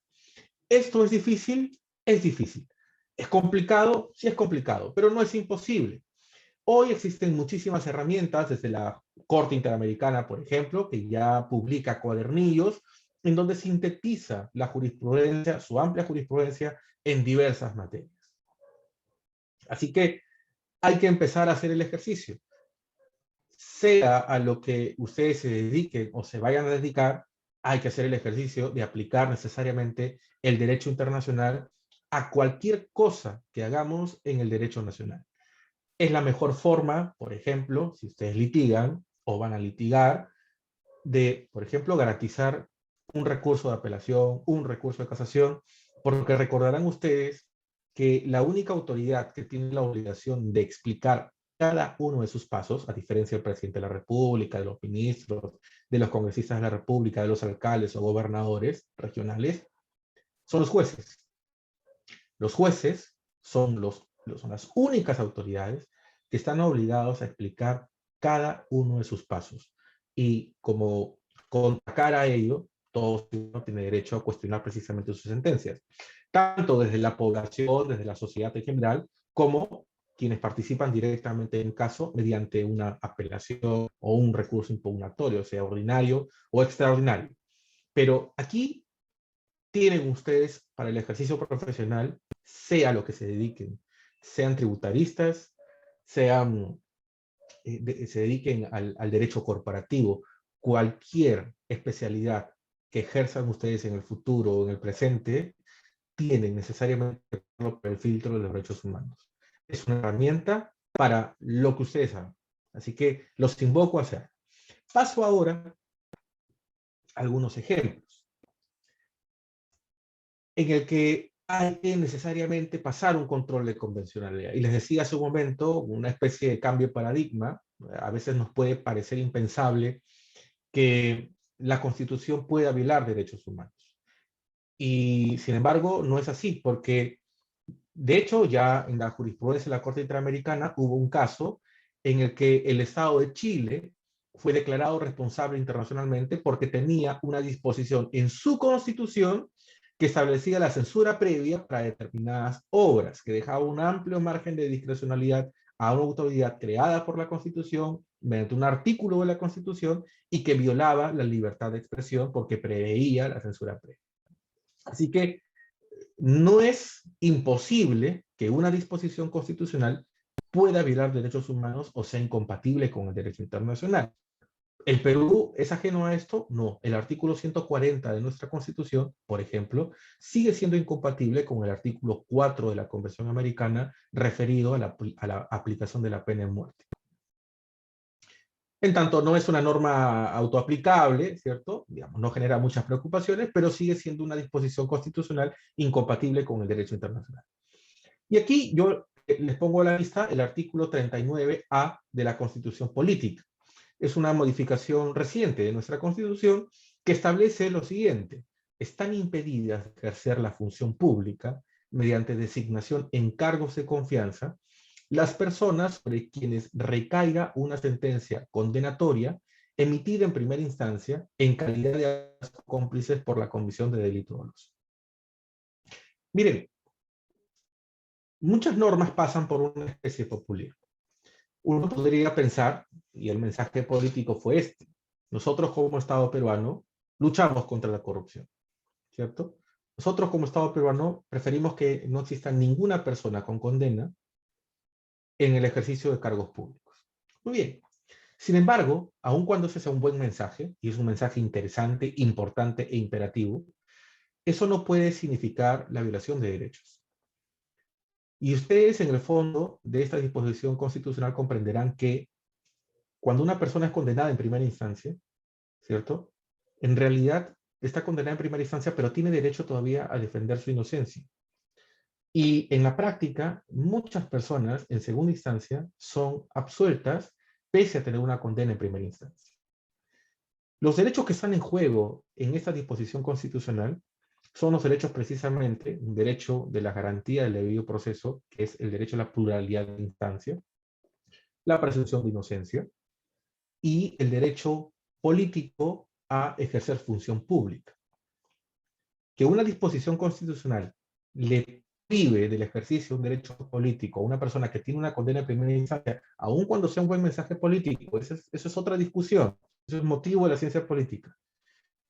¿Esto es difícil? Es difícil. ¿Es complicado? Sí es complicado, pero no es imposible. Hoy existen muchísimas herramientas, desde la Corte Interamericana, por ejemplo, que ya publica cuadernillos, en donde sintetiza la jurisprudencia, su amplia jurisprudencia, en diversas materias. Así que hay que empezar a hacer el ejercicio. Sea a lo que ustedes se dediquen o se vayan a dedicar, hay que hacer el ejercicio de aplicar necesariamente el derecho internacional a cualquier cosa que hagamos en el derecho nacional. Es la mejor forma, por ejemplo, si ustedes litigan o van a litigar, de, por ejemplo, garantizar un recurso de apelación, un recurso de casación, porque recordarán ustedes que la única autoridad que tiene la obligación de explicar cada uno de sus pasos, a diferencia del presidente de la República, de los ministros, de los congresistas de la República, de los alcaldes o gobernadores regionales, son los jueces. Los jueces son las únicas autoridades que están obligados a explicar cada uno de sus pasos. Y como contracara a ello, todo ciudadano tiene derecho a cuestionar precisamente sus sentencias, tanto desde la población, desde la sociedad en general, como quienes participan directamente en el caso mediante una apelación o un recurso impugnatorio, sea ordinario o extraordinario. Pero aquí tienen ustedes para el ejercicio profesional, sea lo que se dediquen, sean tributaristas, sean se dediquen al derecho corporativo. Cualquier especialidad que ejerzan ustedes en el futuro o en el presente, tienen necesariamente que pasarlo por el filtro de los derechos humanos. Es una herramienta para lo que ustedes hagan. Así que los invoco a hacer. Paso ahora a algunos ejemplos en el que hay que necesariamente pasar un control de convencionalidad. Y les decía hace un momento, una especie de cambio de paradigma. A veces nos puede parecer impensable que la Constitución pueda violar derechos humanos. Y sin embargo, no es así, porque de hecho ya en la jurisprudencia de la Corte Interamericana hubo un caso en el que el Estado de Chile fue declarado responsable internacionalmente porque tenía una disposición en su Constitución que establecía la censura previa para determinadas obras, que dejaba un amplio margen de discrecionalidad a una autoridad creada por la Constitución mediante un artículo de la Constitución y que violaba la libertad de expresión porque preveía la censura previa. Así que no es imposible que una disposición constitucional pueda violar derechos humanos o sea incompatible con el derecho internacional. ¿El Perú es ajeno a esto? No. El artículo 140 de nuestra Constitución, por ejemplo, sigue siendo incompatible con el artículo 4 de la Convención Americana referido a la aplicación de la pena de muerte. En tanto, no es una norma autoaplicable, ¿cierto? Digamos, no genera muchas preocupaciones, pero sigue siendo una disposición constitucional incompatible con el derecho internacional. Y aquí yo les pongo a la lista el artículo 39A de la Constitución Política. Es una modificación reciente de nuestra Constitución que establece lo siguiente: están impedidas de ejercer la función pública mediante designación en cargos de confianza las personas sobre quienes recaiga una sentencia condenatoria emitida en primera instancia en calidad de cómplices por la comisión de delito doloso. Miren, muchas normas pasan por una especie de populismo. Uno podría pensar, y el mensaje político fue este: nosotros como Estado peruano luchamos contra la corrupción, ¿cierto? Nosotros como Estado peruano preferimos que no exista ninguna persona con condena en el ejercicio de cargos públicos. Muy bien. Sin embargo, aun cuando ese sea un buen mensaje, y es un mensaje interesante, importante e imperativo, eso no puede significar la violación de derechos. Y ustedes en el fondo de esta disposición constitucional comprenderán que cuando una persona es condenada en primera instancia, ¿cierto? En realidad está condenada en primera instancia, pero tiene derecho todavía a defender su inocencia. Y en la práctica, muchas personas en segunda instancia son absueltas pese a tener una condena en primera instancia. Los derechos que están en juego en esta disposición constitucional son los derechos precisamente, un derecho de la garantía del debido proceso, que es el derecho a la pluralidad de instancia, la presunción de inocencia, y el derecho político a ejercer función pública. Que una disposición constitucional le prive del ejercicio de un derecho político a una persona que tiene una condena en primera instancia, aun cuando sea un buen mensaje político, eso es otra discusión, eso es motivo de la ciencia política.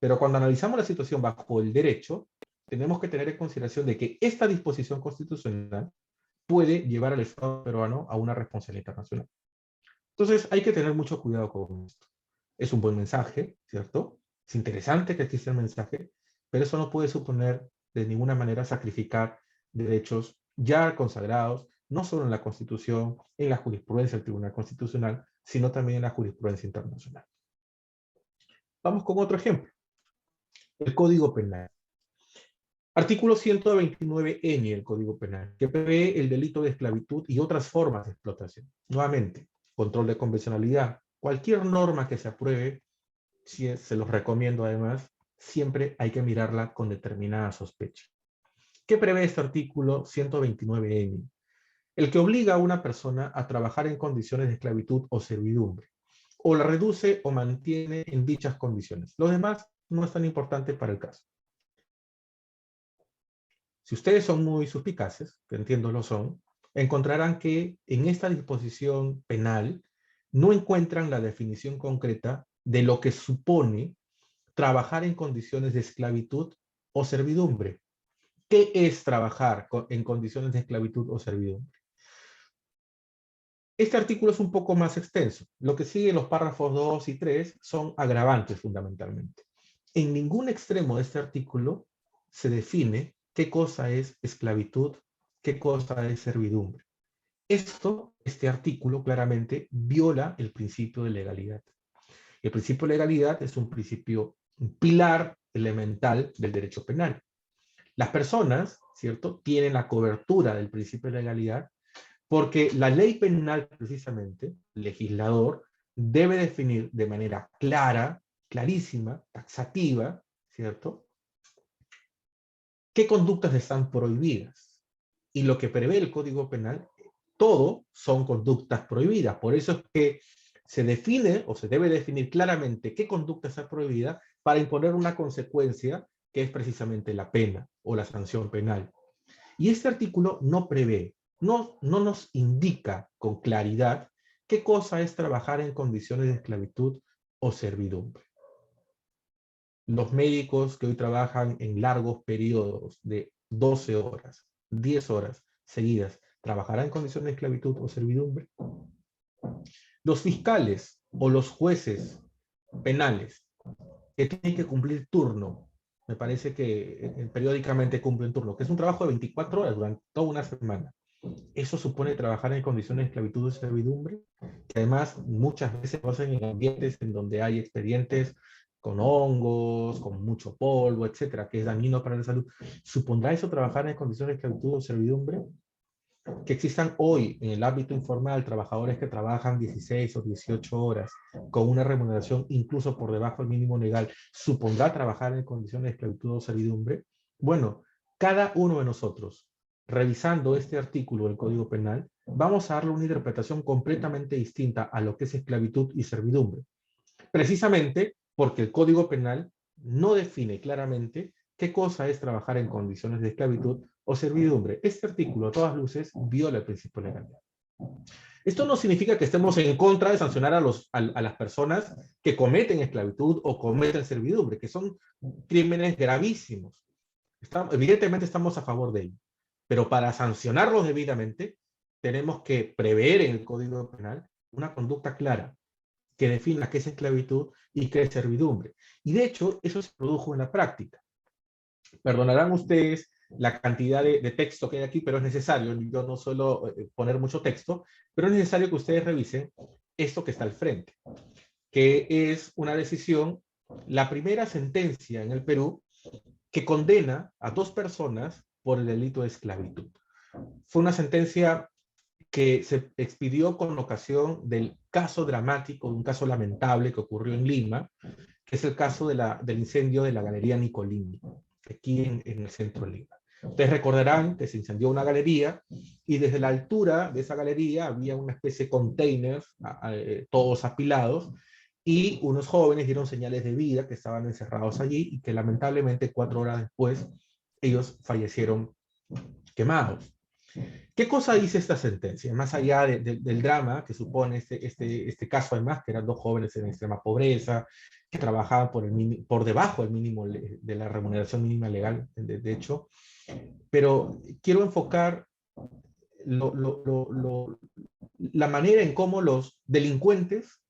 Pero cuando analizamos la situación bajo el derecho, tenemos que tener en consideración de que esta disposición constitucional puede llevar al Estado peruano a una responsabilidad internacional. Entonces hay que tener mucho cuidado con esto. Es un buen mensaje, ¿cierto? Es interesante que exista el mensaje, pero eso no puede suponer de ninguna manera sacrificar derechos ya consagrados, no solo en la Constitución, en la jurisprudencia del Tribunal Constitucional, sino también en la jurisprudencia internacional. Vamos con otro ejemplo. El Código Penal. Artículo 129Ñ del Código Penal, que prevé el delito de esclavitud y otras formas de explotación. Nuevamente, control de convencionalidad. Cualquier norma que se apruebe, se los recomiendo además, siempre hay que mirarla con determinada sospecha. ¿Qué prevé este artículo 129Ñ? El que obliga a una persona a trabajar en condiciones de esclavitud o servidumbre, o la reduce o mantiene en dichas condiciones. Lo demás no es tan importante para el caso. Si ustedes son muy suspicaces, que entiendo lo son, encontrarán que en esta disposición penal no encuentran la definición concreta de lo que supone trabajar en condiciones de esclavitud o servidumbre. ¿Qué es trabajar en condiciones de esclavitud o servidumbre? Este artículo es un poco más extenso. Lo que sigue en los párrafos 2 y 3 son agravantes fundamentalmente. En ningún extremo de este artículo se define qué cosa es esclavitud, qué cosa es servidumbre. Este artículo claramente viola el principio de legalidad. El principio de legalidad es un principio, un pilar elemental del derecho penal. Las personas, ¿cierto?, tienen la cobertura del principio de legalidad porque la ley penal, precisamente, el legislador, debe definir de manera clara, clarísima, taxativa, ¿cierto?, qué conductas están prohibidas. Y lo que prevé el Código Penal, todo son conductas prohibidas. Por eso es que se define o se debe definir claramente qué conducta está prohibida para imponer una consecuencia que es precisamente la pena o la sanción penal. Y este artículo no prevé, no nos indica con claridad qué cosa es trabajar en condiciones de esclavitud o servidumbre. Los médicos que hoy trabajan en largos periodos de 12 horas, 10 horas seguidas, ¿trabajarán en condiciones de esclavitud o servidumbre? Los fiscales o los jueces penales que tienen que cumplir turno, me parece que periódicamente cumplen turno, que es un trabajo de 24 horas durante toda una semana. Eso supone trabajar en condiciones de esclavitud o servidumbre, que además muchas veces lo hacen en ambientes en donde hay expedientes con hongos, con mucho polvo, etcétera, que es dañino para la salud. ¿Supondrá eso trabajar en condiciones de esclavitud o servidumbre? Que existan hoy en el ámbito informal trabajadores que trabajan 16 o 18 horas con una remuneración incluso por debajo del mínimo legal, ¿supondrá trabajar en condiciones de esclavitud o servidumbre? Bueno, cada uno de nosotros, revisando este artículo del Código Penal, vamos a darle una interpretación completamente distinta a lo que es esclavitud y servidumbre. Precisamente porque el Código Penal no define claramente qué cosa es trabajar en condiciones de esclavitud o servidumbre. Este artículo, a todas luces, viola el principio de legalidad. Esto no significa que estemos en contra de sancionar a las personas que cometen esclavitud o cometen servidumbre, que son crímenes gravísimos. Evidentemente estamos a favor de ello. Pero para sancionarlos debidamente, tenemos que prever en el Código Penal una conducta clara que defina qué es esclavitud y qué es servidumbre. Y de hecho, eso se produjo en la práctica. Perdonarán ustedes la cantidad de texto que hay aquí, pero es necesario. Yo no suelo poner mucho texto, pero es necesario que ustedes revisen esto que está al frente, que es una decisión, la primera sentencia en el Perú que condena a 2 personas por el delito de esclavitud. Fue una sentencia que se expidió con ocasión del caso dramático, un caso lamentable que ocurrió en Lima, que es el caso del incendio de la Galería Nicolini, aquí en el centro de Lima. Ustedes recordarán que se incendió una galería y desde la altura de esa galería había una especie de containers, todos apilados, y unos jóvenes dieron señales de vida que estaban encerrados allí y que lamentablemente 4 horas después ellos fallecieron quemados. ¿Qué cosa dice esta sentencia? Más allá del drama que supone este caso, además, que eran 2 jóvenes en extrema pobreza, que trabajaban por debajo del mínimo de la remuneración mínima legal, de hecho, pero quiero enfocar la manera en cómo los delincuentes,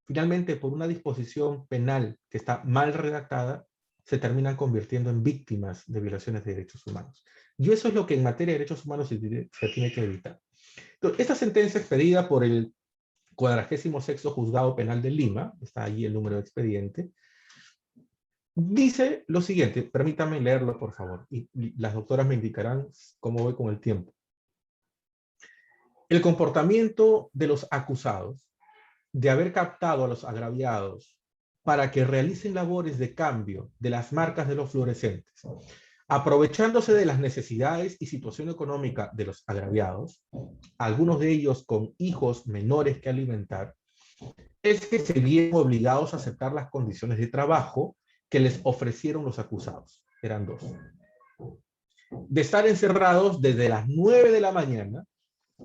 finalmente por una disposición penal que está mal redactada, se terminan convirtiendo en víctimas de violaciones de derechos humanos. Y eso es lo que en materia de derechos humanos se tiene que evitar. Entonces, esta sentencia expedida por el 46º Juzgado Penal de Lima, está ahí el número de expediente, dice lo siguiente, permítanme leerlo por favor, y las doctoras me indicarán cómo voy con el tiempo. El comportamiento de los acusados de haber captado a los agraviados para que realicen labores de cambio de las marcas de los fluorescentes, aprovechándose de las necesidades y situación económica de los agraviados, algunos de ellos con hijos menores que alimentar, es que se vieron obligados a aceptar las condiciones de trabajo que les ofrecieron los acusados. Eran 2. De estar encerrados desde las 9 de la mañana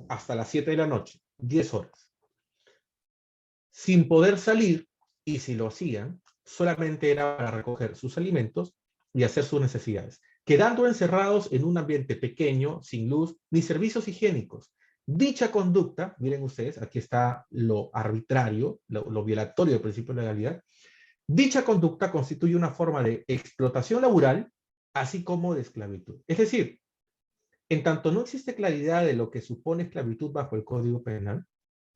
hasta las 7 de la noche, 10 horas, sin poder salir, y si lo hacían, solamente era para recoger sus alimentos y hacer sus necesidades, quedando encerrados en un ambiente pequeño, sin luz, ni servicios higiénicos, Dicha conducta, miren ustedes, aquí está lo arbitrario, lo violatorio del principio de legalidad. Dicha conducta constituye una forma de explotación laboral, así como de esclavitud. Es decir, en tanto no existe claridad de lo que supone esclavitud bajo el Código Penal,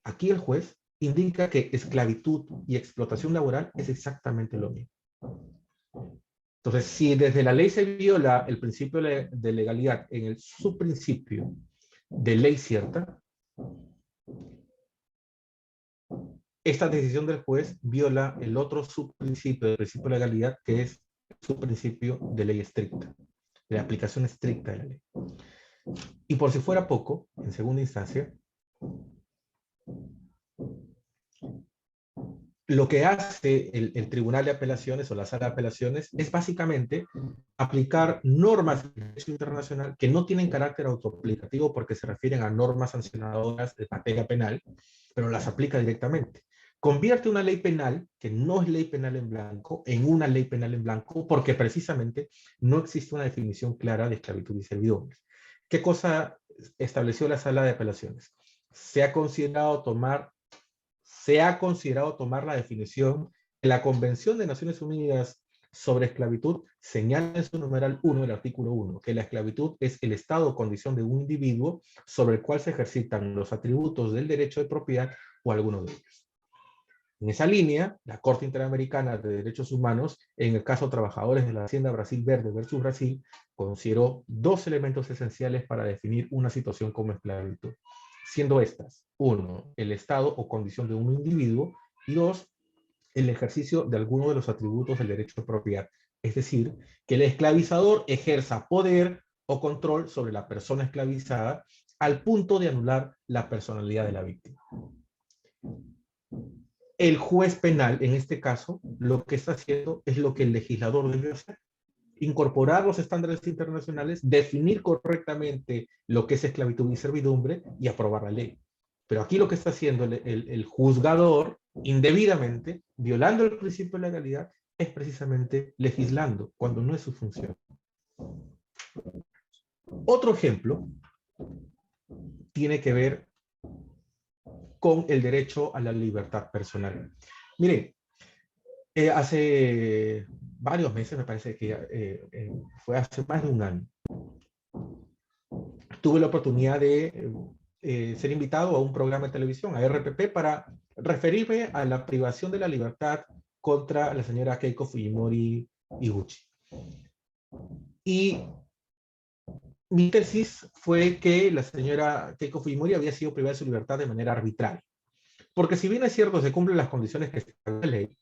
aquí el juez indica que esclavitud y explotación laboral es exactamente lo mismo. Entonces, si desde la ley se viola el principio de legalidad en el subprincipio de ley cierta, esta decisión del juez viola el otro subprincipio del principio de legalidad, que es el subprincipio de ley estricta, de la aplicación estricta de la ley. Y por si fuera poco, en segunda instancia, lo que hace el Tribunal de Apelaciones o la Sala de Apelaciones es básicamente aplicar normas de derecho internacional que no tienen carácter autoaplicativo porque se refieren a normas sancionadoras de materia penal, pero las aplica directamente. Convierte una ley penal, que no es ley penal en blanco, en una ley penal en blanco porque precisamente no existe una definición clara de esclavitud y servidumbre. ¿Qué cosa estableció la Sala de Apelaciones? Se ha considerado tomar la definición que la Convención de Naciones Unidas sobre Esclavitud señala en su numeral 1 del artículo 1, que la esclavitud es el estado o condición de un individuo sobre el cual se ejercitan los atributos del derecho de propiedad o alguno de ellos. En esa línea, la Corte Interamericana de Derechos Humanos, en el caso Trabajadores de la Hacienda Brasil Verde versus Brasil, consideró dos elementos esenciales para definir una situación como esclavitud, siendo estas: 1, el estado o condición de un individuo, y 2, el ejercicio de alguno de los atributos del derecho de propiedad. Es decir, que el esclavizador ejerza poder o control sobre la persona esclavizada al punto de anular la personalidad de la víctima. El juez penal, en este caso, lo que está haciendo es lo que el legislador debe hacer: incorporar los estándares internacionales, definir correctamente lo que es esclavitud y servidumbre y aprobar la ley. Pero aquí lo que está haciendo el juzgador, indebidamente, violando el principio de legalidad, es precisamente legislando, cuando no es su función. Otro ejemplo tiene que ver con el derecho a la libertad personal. Miren, hace varios meses, me parece que fue hace más de un año, tuve la oportunidad de ser invitado a un programa de televisión, a RPP, para referirme a la privación de la libertad contra la señora Keiko Fujimori Iguchi. Y mi tesis fue que la señora Keiko Fujimori había sido privada de su libertad de manera arbitraria. Porque si bien es cierto, se cumplen las condiciones que establece la ley,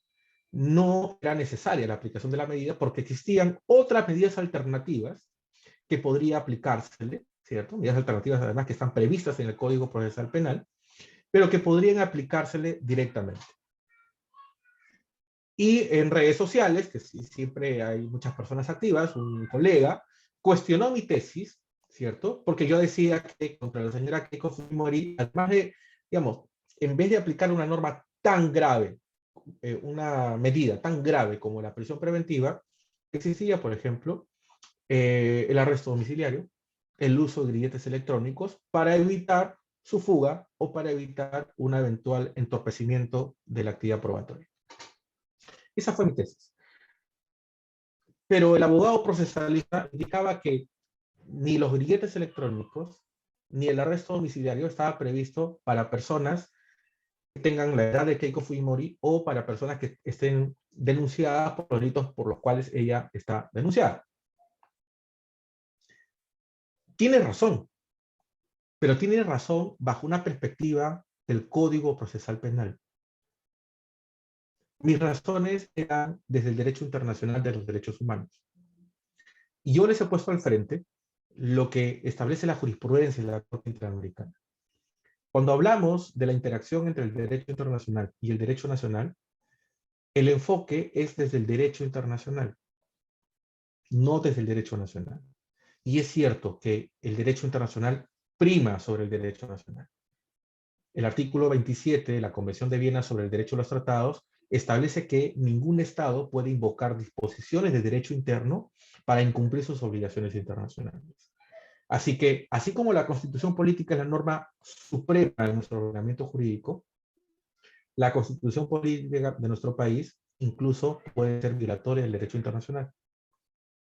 no era necesaria la aplicación de la medida porque existían otras medidas alternativas que podría aplicársele, ¿cierto? Medidas alternativas además que están previstas en el Código Procesal Penal, pero que podrían aplicársele directamente. Y en redes sociales, que siempre hay muchas personas activas, un colega cuestionó mi tesis, ¿cierto? Porque yo decía que contra la señora Keiko Fujimori, además de, digamos, en vez de aplicar una norma tan grave, una medida tan grave como la prisión preventiva, existía, por ejemplo, el arresto domiciliario, el uso de grilletes electrónicos para evitar su fuga o para evitar un eventual entorpecimiento de la actividad probatoria. Esa fue mi tesis. Pero el abogado procesalista indicaba que ni los grilletes electrónicos ni el arresto domiciliario estaba previsto para personas que tengan la edad de Keiko Fujimori o para personas que estén denunciadas por los delitos por los cuales ella está denunciada. Tiene razón, pero tiene razón bajo una perspectiva del Código Procesal Penal. Mis razones eran desde el derecho internacional de los derechos humanos. Y yo les he puesto al frente lo que establece la jurisprudencia de la Corte Interamericana. Cuando hablamos de la interacción entre el derecho internacional y el derecho nacional, el enfoque es desde el derecho internacional, no desde el derecho nacional. Y es cierto que el derecho internacional prima sobre el derecho nacional. El artículo 27 de la Convención de Viena sobre el Derecho a los Tratados establece que ningún Estado puede invocar disposiciones de derecho interno para incumplir sus obligaciones internacionales. Así que, así como la Constitución política es la norma suprema de nuestro ordenamiento jurídico, la Constitución política de nuestro país incluso puede ser violatoria del derecho internacional.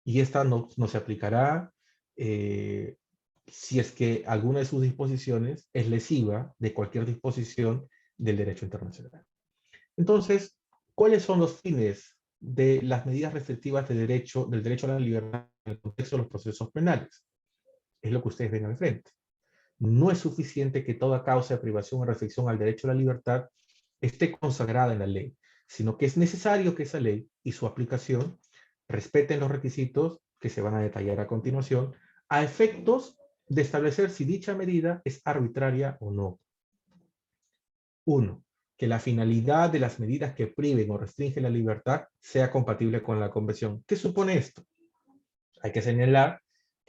Y esta no se aplicará si es que alguna de sus disposiciones es lesiva de cualquier disposición del derecho internacional. Entonces, ¿cuáles son los fines de las medidas restrictivas del derecho a la libertad en el contexto de los procesos penales? Es lo que ustedes ven al frente. No es suficiente que toda causa de privación o restricción al derecho a la libertad esté consagrada en la ley, sino que es necesario que esa ley y su aplicación respeten los requisitos que se van a detallar a continuación, a efectos de establecer si dicha medida es arbitraria o no. 1. Que la finalidad de las medidas que priven o restringen la libertad sea compatible con la Convención. ¿Qué supone esto? Hay que señalar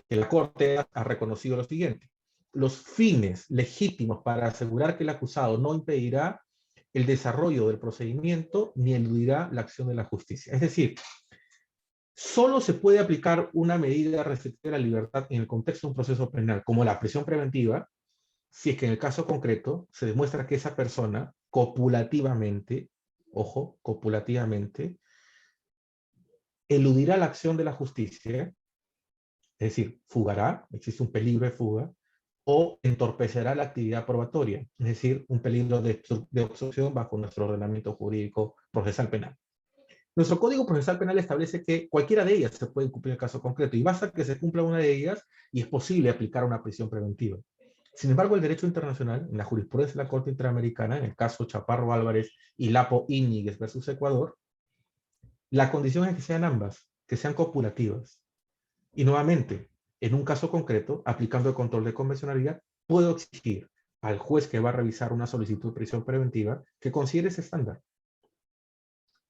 que la Corte ha reconocido lo siguiente: los fines legítimos para asegurar que el acusado no impedirá el desarrollo del procedimiento ni eludirá la acción de la justicia. Es decir, solo se puede aplicar una medida restrictiva de la libertad en el contexto de un proceso penal, como la prisión preventiva, si es que en el caso concreto se demuestra que esa persona copulativamente, ojo, copulativamente, eludirá la acción de la justicia, es decir, fugará, existe un peligro de fuga, o entorpecerá la actividad probatoria, es decir, un peligro de obstrucción bajo nuestro ordenamiento jurídico procesal penal. Nuestro Código Procesal Penal establece que cualquiera de ellas se puede cumplir en el caso concreto, y basta que se cumpla una de ellas y es posible aplicar una prisión preventiva. Sin embargo, el derecho internacional, en la jurisprudencia de la Corte Interamericana, en el caso Chaparro Álvarez y Lapo Íñiguez versus Ecuador, la condición es que sean ambas, que sean copulativas. Y nuevamente, en un caso concreto, aplicando el control de convencionalidad, puedo exigir al juez que va a revisar una solicitud de prisión preventiva que considere ese estándar.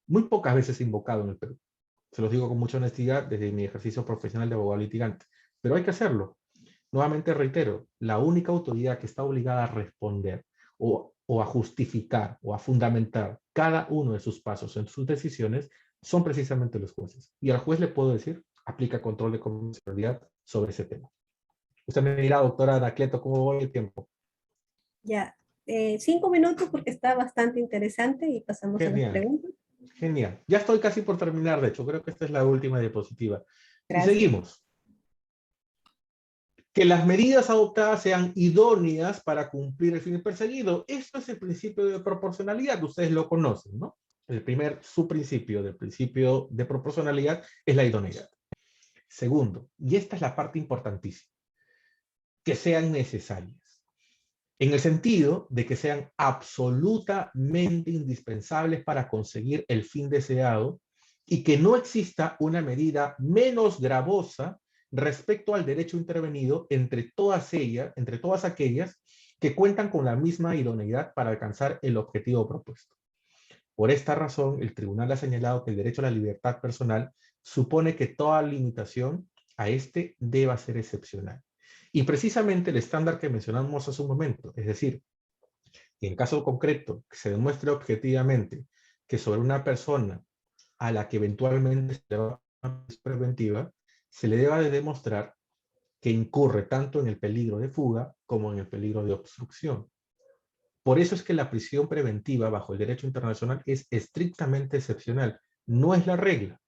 Muy pocas veces invocado en el Perú. Se los digo con mucha honestidad desde mi ejercicio profesional de abogado litigante. Pero hay que hacerlo. Nuevamente reitero, la única autoridad que está obligada a responder o a justificar o a fundamentar cada uno de sus pasos en sus decisiones son precisamente los jueces. Y al juez le puedo decir, aplica control de convencionalidad sobre ese tema. Usted me dirá, doctora Anacleto, ¿cómo va el tiempo?
Ya, 5 minutos porque está bastante interesante y pasamos a las preguntas.
Genial. Ya estoy casi por terminar, de hecho, creo que esta es la última diapositiva.
Gracias.
Y seguimos. Que las medidas adoptadas sean idóneas para cumplir el fin perseguido. Esto es el principio de proporcionalidad, ustedes lo conocen, ¿no? El primer subprincipio del principio de proporcionalidad es la idoneidad. Segundo, y esta es la parte importantísima, que sean necesarias, en el sentido de que sean absolutamente indispensables para conseguir el fin deseado y que no exista una medida menos gravosa respecto al derecho intervenido entre todas aquellas que cuentan con la misma idoneidad para alcanzar el objetivo propuesto. Por esta razón, el tribunal ha señalado que el derecho a la libertad personal supone que toda limitación a este deba ser excepcional. Y precisamente el estándar que mencionamos hace un momento, es decir, que en caso concreto que se demuestre objetivamente que sobre una persona a la que eventualmente se le va a una prisión preventiva, se le deba de demostrar que incurre tanto en el peligro de fuga como en el peligro de obstrucción. Por eso es que la prisión preventiva bajo el derecho internacional es estrictamente excepcional, no es la regla.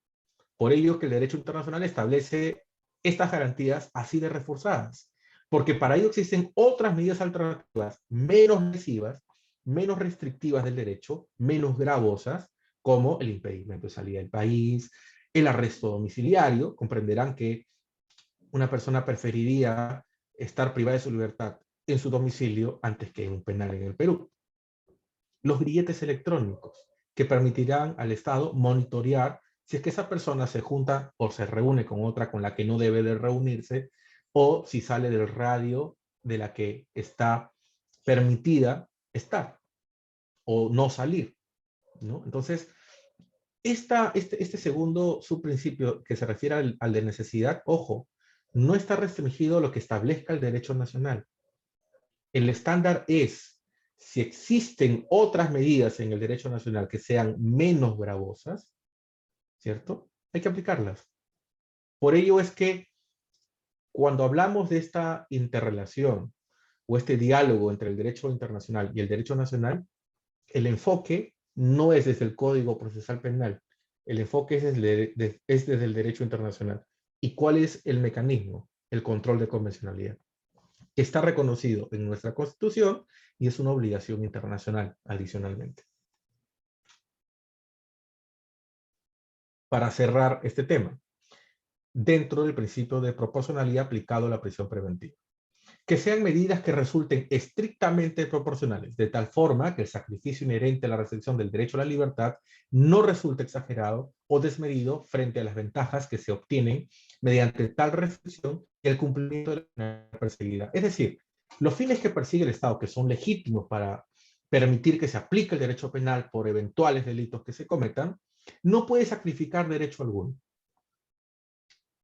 Por ello que el derecho internacional establece estas garantías así de reforzadas, porque para ello existen otras medidas alternativas menos lesivas, menos restrictivas del derecho, menos gravosas, como el impedimento de salida del país, el arresto domiciliario. Comprenderán que una persona preferiría estar privada de su libertad en su domicilio antes que en un penal en el Perú. Los grilletes electrónicos, que permitirán al Estado monitorear si es que esa persona se junta o se reúne con otra con la que no debe de reunirse, o si sale del radio de la que está permitida estar, o no salir, ¿no? Entonces, este segundo subprincipio que se refiere al de necesidad, ojo, no está restringido a lo que establezca el derecho nacional. El estándar es, si existen otras medidas en el derecho nacional que sean menos gravosas, ¿cierto? Hay que aplicarlas. Por ello es que cuando hablamos de esta interrelación o este diálogo entre el derecho internacional y el derecho nacional, el enfoque no es desde el Código Procesal Penal, el enfoque es desde el derecho internacional. ¿Y cuál es el mecanismo? El control de convencionalidad, que está reconocido en nuestra Constitución y es una obligación internacional adicionalmente. Para cerrar este tema, dentro del principio de proporcionalidad aplicado a la prisión preventiva, que sean medidas que resulten estrictamente proporcionales, de tal forma que el sacrificio inherente a la restricción del derecho a la libertad no resulte exagerado o desmedido frente a las ventajas que se obtienen mediante tal restricción y el cumplimiento de la pena perseguida. Es decir, los fines que persigue el Estado, que son legítimos para permitir que se aplique el derecho penal por eventuales delitos que se cometan, no puede sacrificar derecho alguno.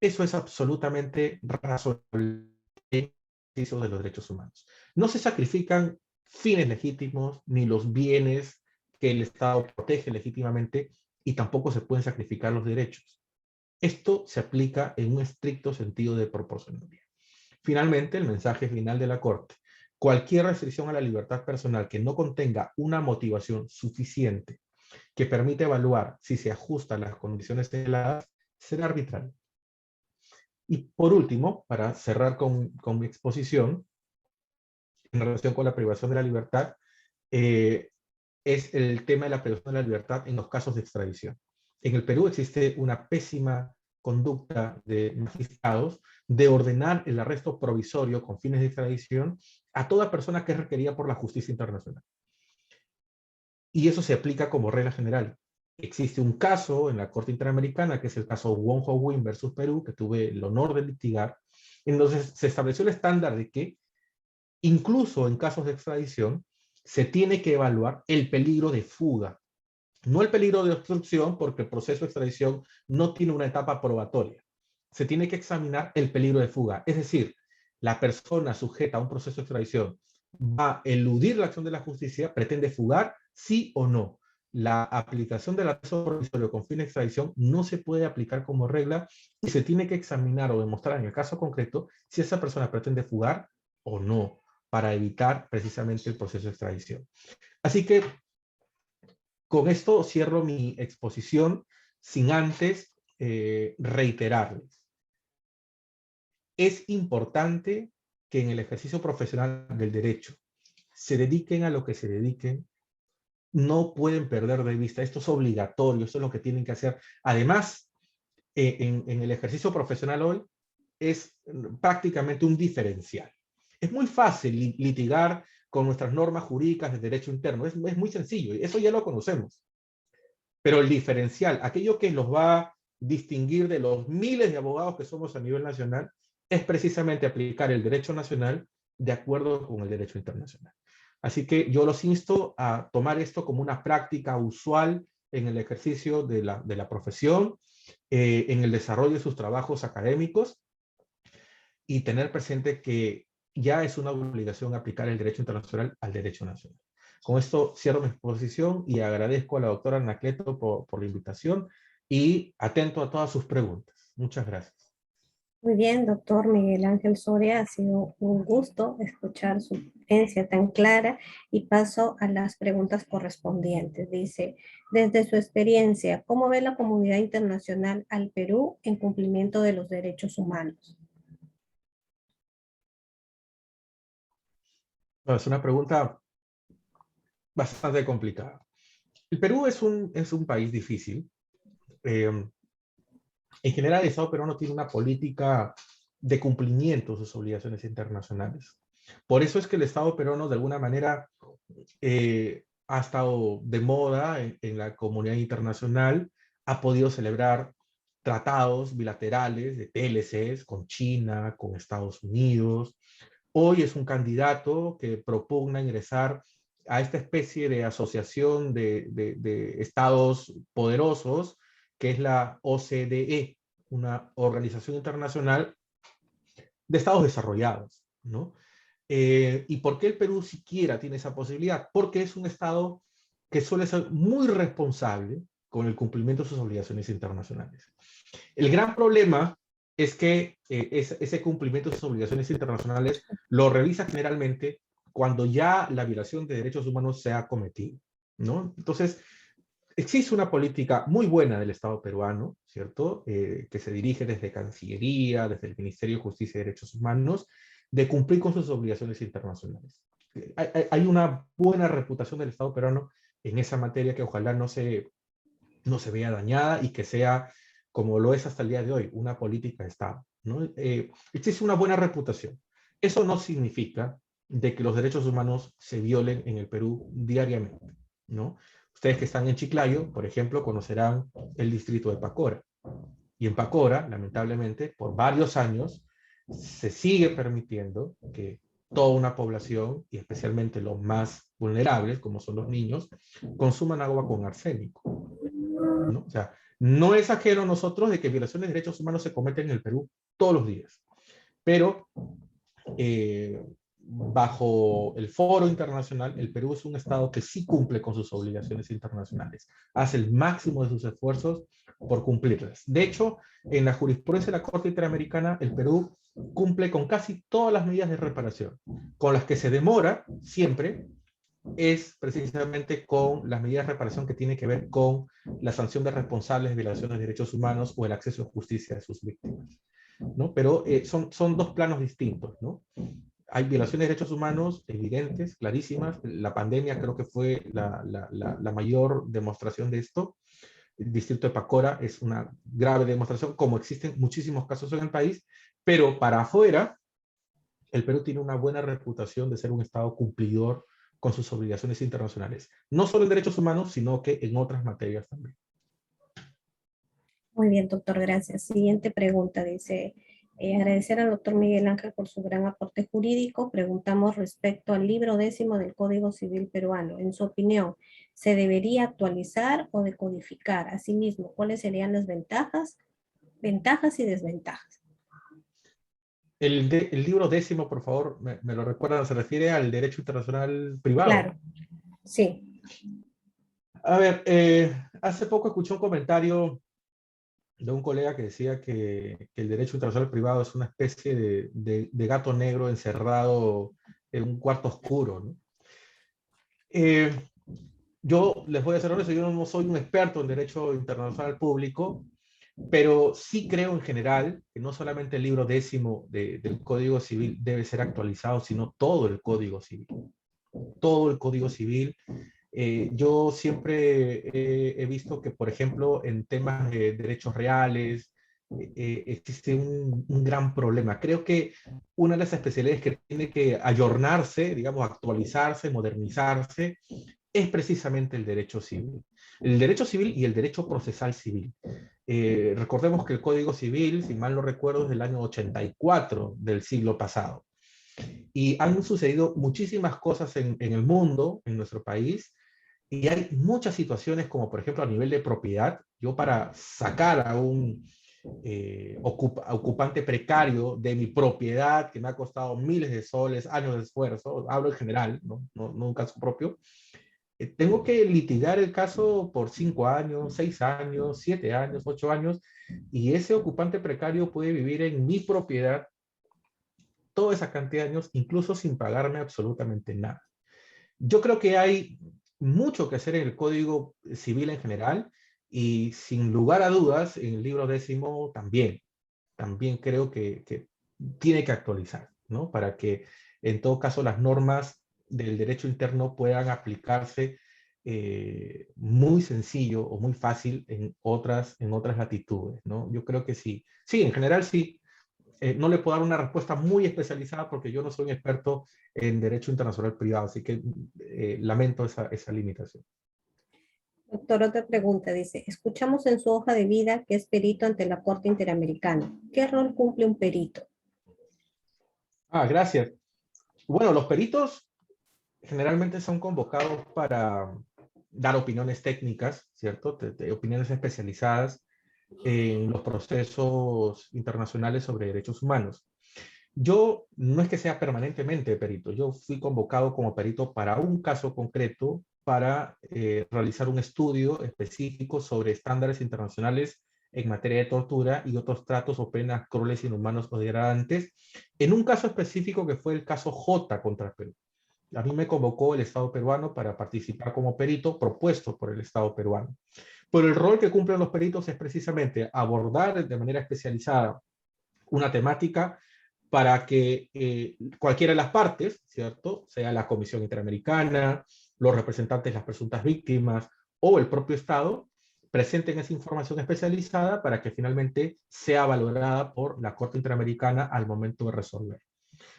Eso es absolutamente razonable de los derechos humanos. No se sacrifican fines legítimos ni los bienes que el Estado protege legítimamente y tampoco se pueden sacrificar los derechos. Esto se aplica en un estricto sentido de proporcionalidad. Finalmente, el mensaje final de la Corte. Cualquier restricción a la libertad personal que no contenga una motivación suficiente que permita evaluar si se ajusta a las condiciones señaladas será arbitraria. Y por último, para cerrar con mi exposición, en relación con la privación de la libertad, es el tema de la privación de la libertad en los casos de extradición. En el Perú existe una pésima conducta de magistrados de ordenar el arresto provisorio con fines de extradición a toda persona que es requerida por la justicia internacional. Y eso se aplica como regla general. Existe un caso en la Corte Interamericana, que es el caso Wong Ho-Win versus Perú, que tuve el honor de litigar, en donde se estableció el estándar de que, incluso en casos de extradición, se tiene que evaluar el peligro de fuga. No el peligro de obstrucción, porque el proceso de extradición no tiene una etapa probatoria. Se tiene que examinar el peligro de fuga. Es decir, la persona sujeta a un proceso de extradición va a eludir la acción de la justicia, pretende fugar, sí o no. La aplicación del arresto provisorio con fin de extradición no se puede aplicar como regla y se tiene que examinar o demostrar en el caso concreto si esa persona pretende fugar o no, para evitar precisamente el proceso de extradición. Así que con esto cierro mi exposición sin antes reiterarles. Es importante que en el ejercicio profesional del derecho se dediquen a lo que se dediquen, no pueden perder de vista, esto es obligatorio, esto es lo que tienen que hacer. Además, en el ejercicio profesional hoy es prácticamente un diferencial. Es muy fácil litigar con nuestras normas jurídicas de derecho interno, es muy sencillo, eso ya lo conocemos. Pero el diferencial, aquello que los va a distinguir de los miles de abogados que somos a nivel nacional, es precisamente aplicar el derecho nacional de acuerdo con el derecho internacional. Así que yo los insto a tomar esto como una práctica usual en el ejercicio de la profesión, en el desarrollo de sus trabajos académicos, y tener presente que ya es una obligación aplicar el derecho internacional al derecho nacional. Con esto cierro mi exposición y agradezco a la doctora Anacleto por la invitación y atento a todas sus preguntas. Muchas gracias.
Muy bien, doctor Miguel Ángel Soria, ha sido un gusto escuchar su ponencia tan clara y paso a las preguntas correspondientes. Dice, desde su experiencia, ¿cómo ve la comunidad internacional al Perú en cumplimiento de los derechos humanos?
Es una pregunta bastante complicada. El Perú es un país difícil. En general, el Estado peruano tiene una política de cumplimiento de sus obligaciones internacionales. Por eso es que el Estado peruano, de alguna manera, ha estado de moda en la comunidad internacional, ha podido celebrar tratados bilaterales de TLCs con China, con Estados Unidos. Hoy es un candidato que propugna ingresar a esta especie de asociación de estados poderosos, que es la OCDE, una organización internacional de estados desarrollados, ¿no? ¿Y por qué el Perú siquiera tiene esa posibilidad? Porque es un estado que suele ser muy responsable con el cumplimiento de sus obligaciones internacionales. El gran problema es que ese cumplimiento de sus obligaciones internacionales lo revisa generalmente cuando ya la violación de derechos humanos se ha cometido, ¿no? Entonces, existe una política muy buena del Estado peruano, ¿cierto? Que se dirige desde Cancillería, desde el Ministerio de Justicia y Derechos Humanos, de cumplir con sus obligaciones internacionales. Hay una buena reputación del Estado peruano en esa materia que ojalá no se vea dañada y que sea, como lo es hasta el día de hoy, una política de Estado, ¿no? Existe una buena reputación. Eso no significa de que los derechos humanos se violen en el Perú diariamente, ¿no? Ustedes que están en Chiclayo, por ejemplo, conocerán el distrito de Pacora. Y en Pacora, lamentablemente, por varios años, se sigue permitiendo que toda una población, y especialmente los más vulnerables, como son los niños, consuman agua con arsénico, ¿no? O sea, no es ajeno a nosotros de que violaciones de derechos humanos se cometen en el Perú todos los días. Pero bajo el foro internacional, el Perú es un Estado que sí cumple con sus obligaciones internacionales, hace el máximo de sus esfuerzos por cumplirlas. De hecho, en la jurisprudencia de la Corte Interamericana, el Perú cumple con casi todas las medidas de reparación. Con las que se demora siempre es precisamente con las medidas de reparación que tienen que ver con la sanción de responsables de violaciones de derechos humanos o el acceso a justicia de sus víctimas, ¿no? Pero son dos planos distintos, ¿no? Hay violaciones de derechos humanos evidentes, clarísimas. La pandemia creo que fue la mayor demostración de esto. El distrito de Pacora es una grave demostración, como existen muchísimos casos en el país, pero para afuera, el Perú tiene una buena reputación de ser un Estado cumplidor con sus obligaciones internacionales. No solo en derechos humanos, sino que en otras materias también.
Muy bien, doctor, gracias. Siguiente pregunta, dice, agradecer al doctor Miguel Ángel por su gran aporte jurídico. Preguntamos respecto al libro 10º del Código Civil peruano. En su opinión, ¿se debería actualizar o decodificar? Asimismo, ¿cuáles serían las ventajas y desventajas?
El libro 10º, por favor, me lo recuerdan, se refiere al derecho internacional privado.
Claro, sí.
A ver, hace poco escuché un comentario de un colega que decía que el derecho internacional privado es una especie de gato negro encerrado en un cuarto oscuro, ¿no? Yo les voy a ser honesto, yo no soy un experto en derecho internacional público, pero sí creo en general que no solamente el libro 10º del Código Civil debe ser actualizado, sino todo el Código Civil. Todo el Código Civil. Yo siempre he visto que, por ejemplo, en temas de derechos reales, existe un gran problema. Creo que una de las especialidades que tiene que ayornarse, digamos, actualizarse, modernizarse, es precisamente el derecho civil. El derecho civil y el derecho procesal civil. Recordemos que el Código Civil, si mal no recuerdo, es del año 84 del siglo pasado. Y han sucedido muchísimas cosas en el mundo, en nuestro país, y hay muchas situaciones como, por ejemplo, a nivel de propiedad. Yo para sacar a un ocupante precario de mi propiedad, que me ha costado miles de soles, años de esfuerzo, hablo en general, no un caso propio, tengo que litigar el caso por 5 años, 6 años, 7 años, 8 años, y ese ocupante precario puede vivir en mi propiedad toda esa cantidad de años, incluso sin pagarme absolutamente nada. Yo creo que hay mucho que hacer en el Código Civil en general, y sin lugar a dudas, en el libro 10º también creo que tiene que actualizar, ¿no? Para que, en todo caso, las normas del derecho interno puedan aplicarse muy sencillo o muy fácil en otras latitudes, ¿no? Yo creo que sí. Sí, en general sí. No le puedo dar una respuesta muy especializada porque yo no soy un experto en derecho internacional privado, así que lamento esa limitación.
Doctor, otra pregunta, dice, escuchamos en su hoja de vida que es perito ante la Corte Interamericana. ¿Qué rol cumple un perito?
Gracias. Bueno, los peritos generalmente son convocados para dar opiniones técnicas, ¿cierto? Opiniones especializadas en los procesos internacionales sobre derechos humanos. Yo no es que sea permanentemente perito, yo fui convocado como perito para un caso concreto para realizar un estudio específico sobre estándares internacionales en materia de tortura y otros tratos o penas crueles, inhumanos o degradantes, en un caso específico que fue el caso J contra Perú. A mí me convocó el Estado peruano para participar como perito propuesto por el Estado peruano. Pero el rol que cumplen los peritos es precisamente abordar de manera especializada una temática para que cualquiera de las partes, ¿cierto?, sea la Comisión Interamericana, los representantes de las presuntas víctimas o el propio Estado, presenten esa información especializada para que finalmente sea valorada por la Corte Interamericana al momento de resolver.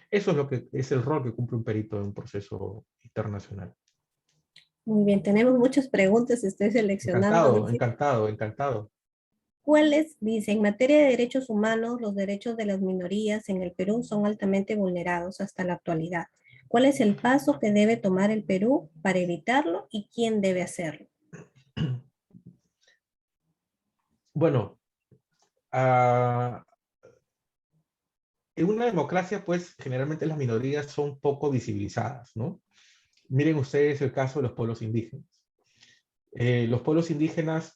Eso es lo que es el rol que cumple un perito en un proceso internacional.
Muy bien, tenemos muchas preguntas, estoy seleccionando.
Encantado, encantado, encantado.
¿Cuáles, dice, en materia de derechos humanos, los derechos de las minorías en el Perú son altamente vulnerados hasta la actualidad? ¿Cuál es el paso que debe tomar el Perú para evitarlo y quién debe hacerlo?
Bueno, en una democracia, pues, generalmente las minorías son poco visibilizadas, ¿no? Miren ustedes el caso de los pueblos indígenas. Los pueblos indígenas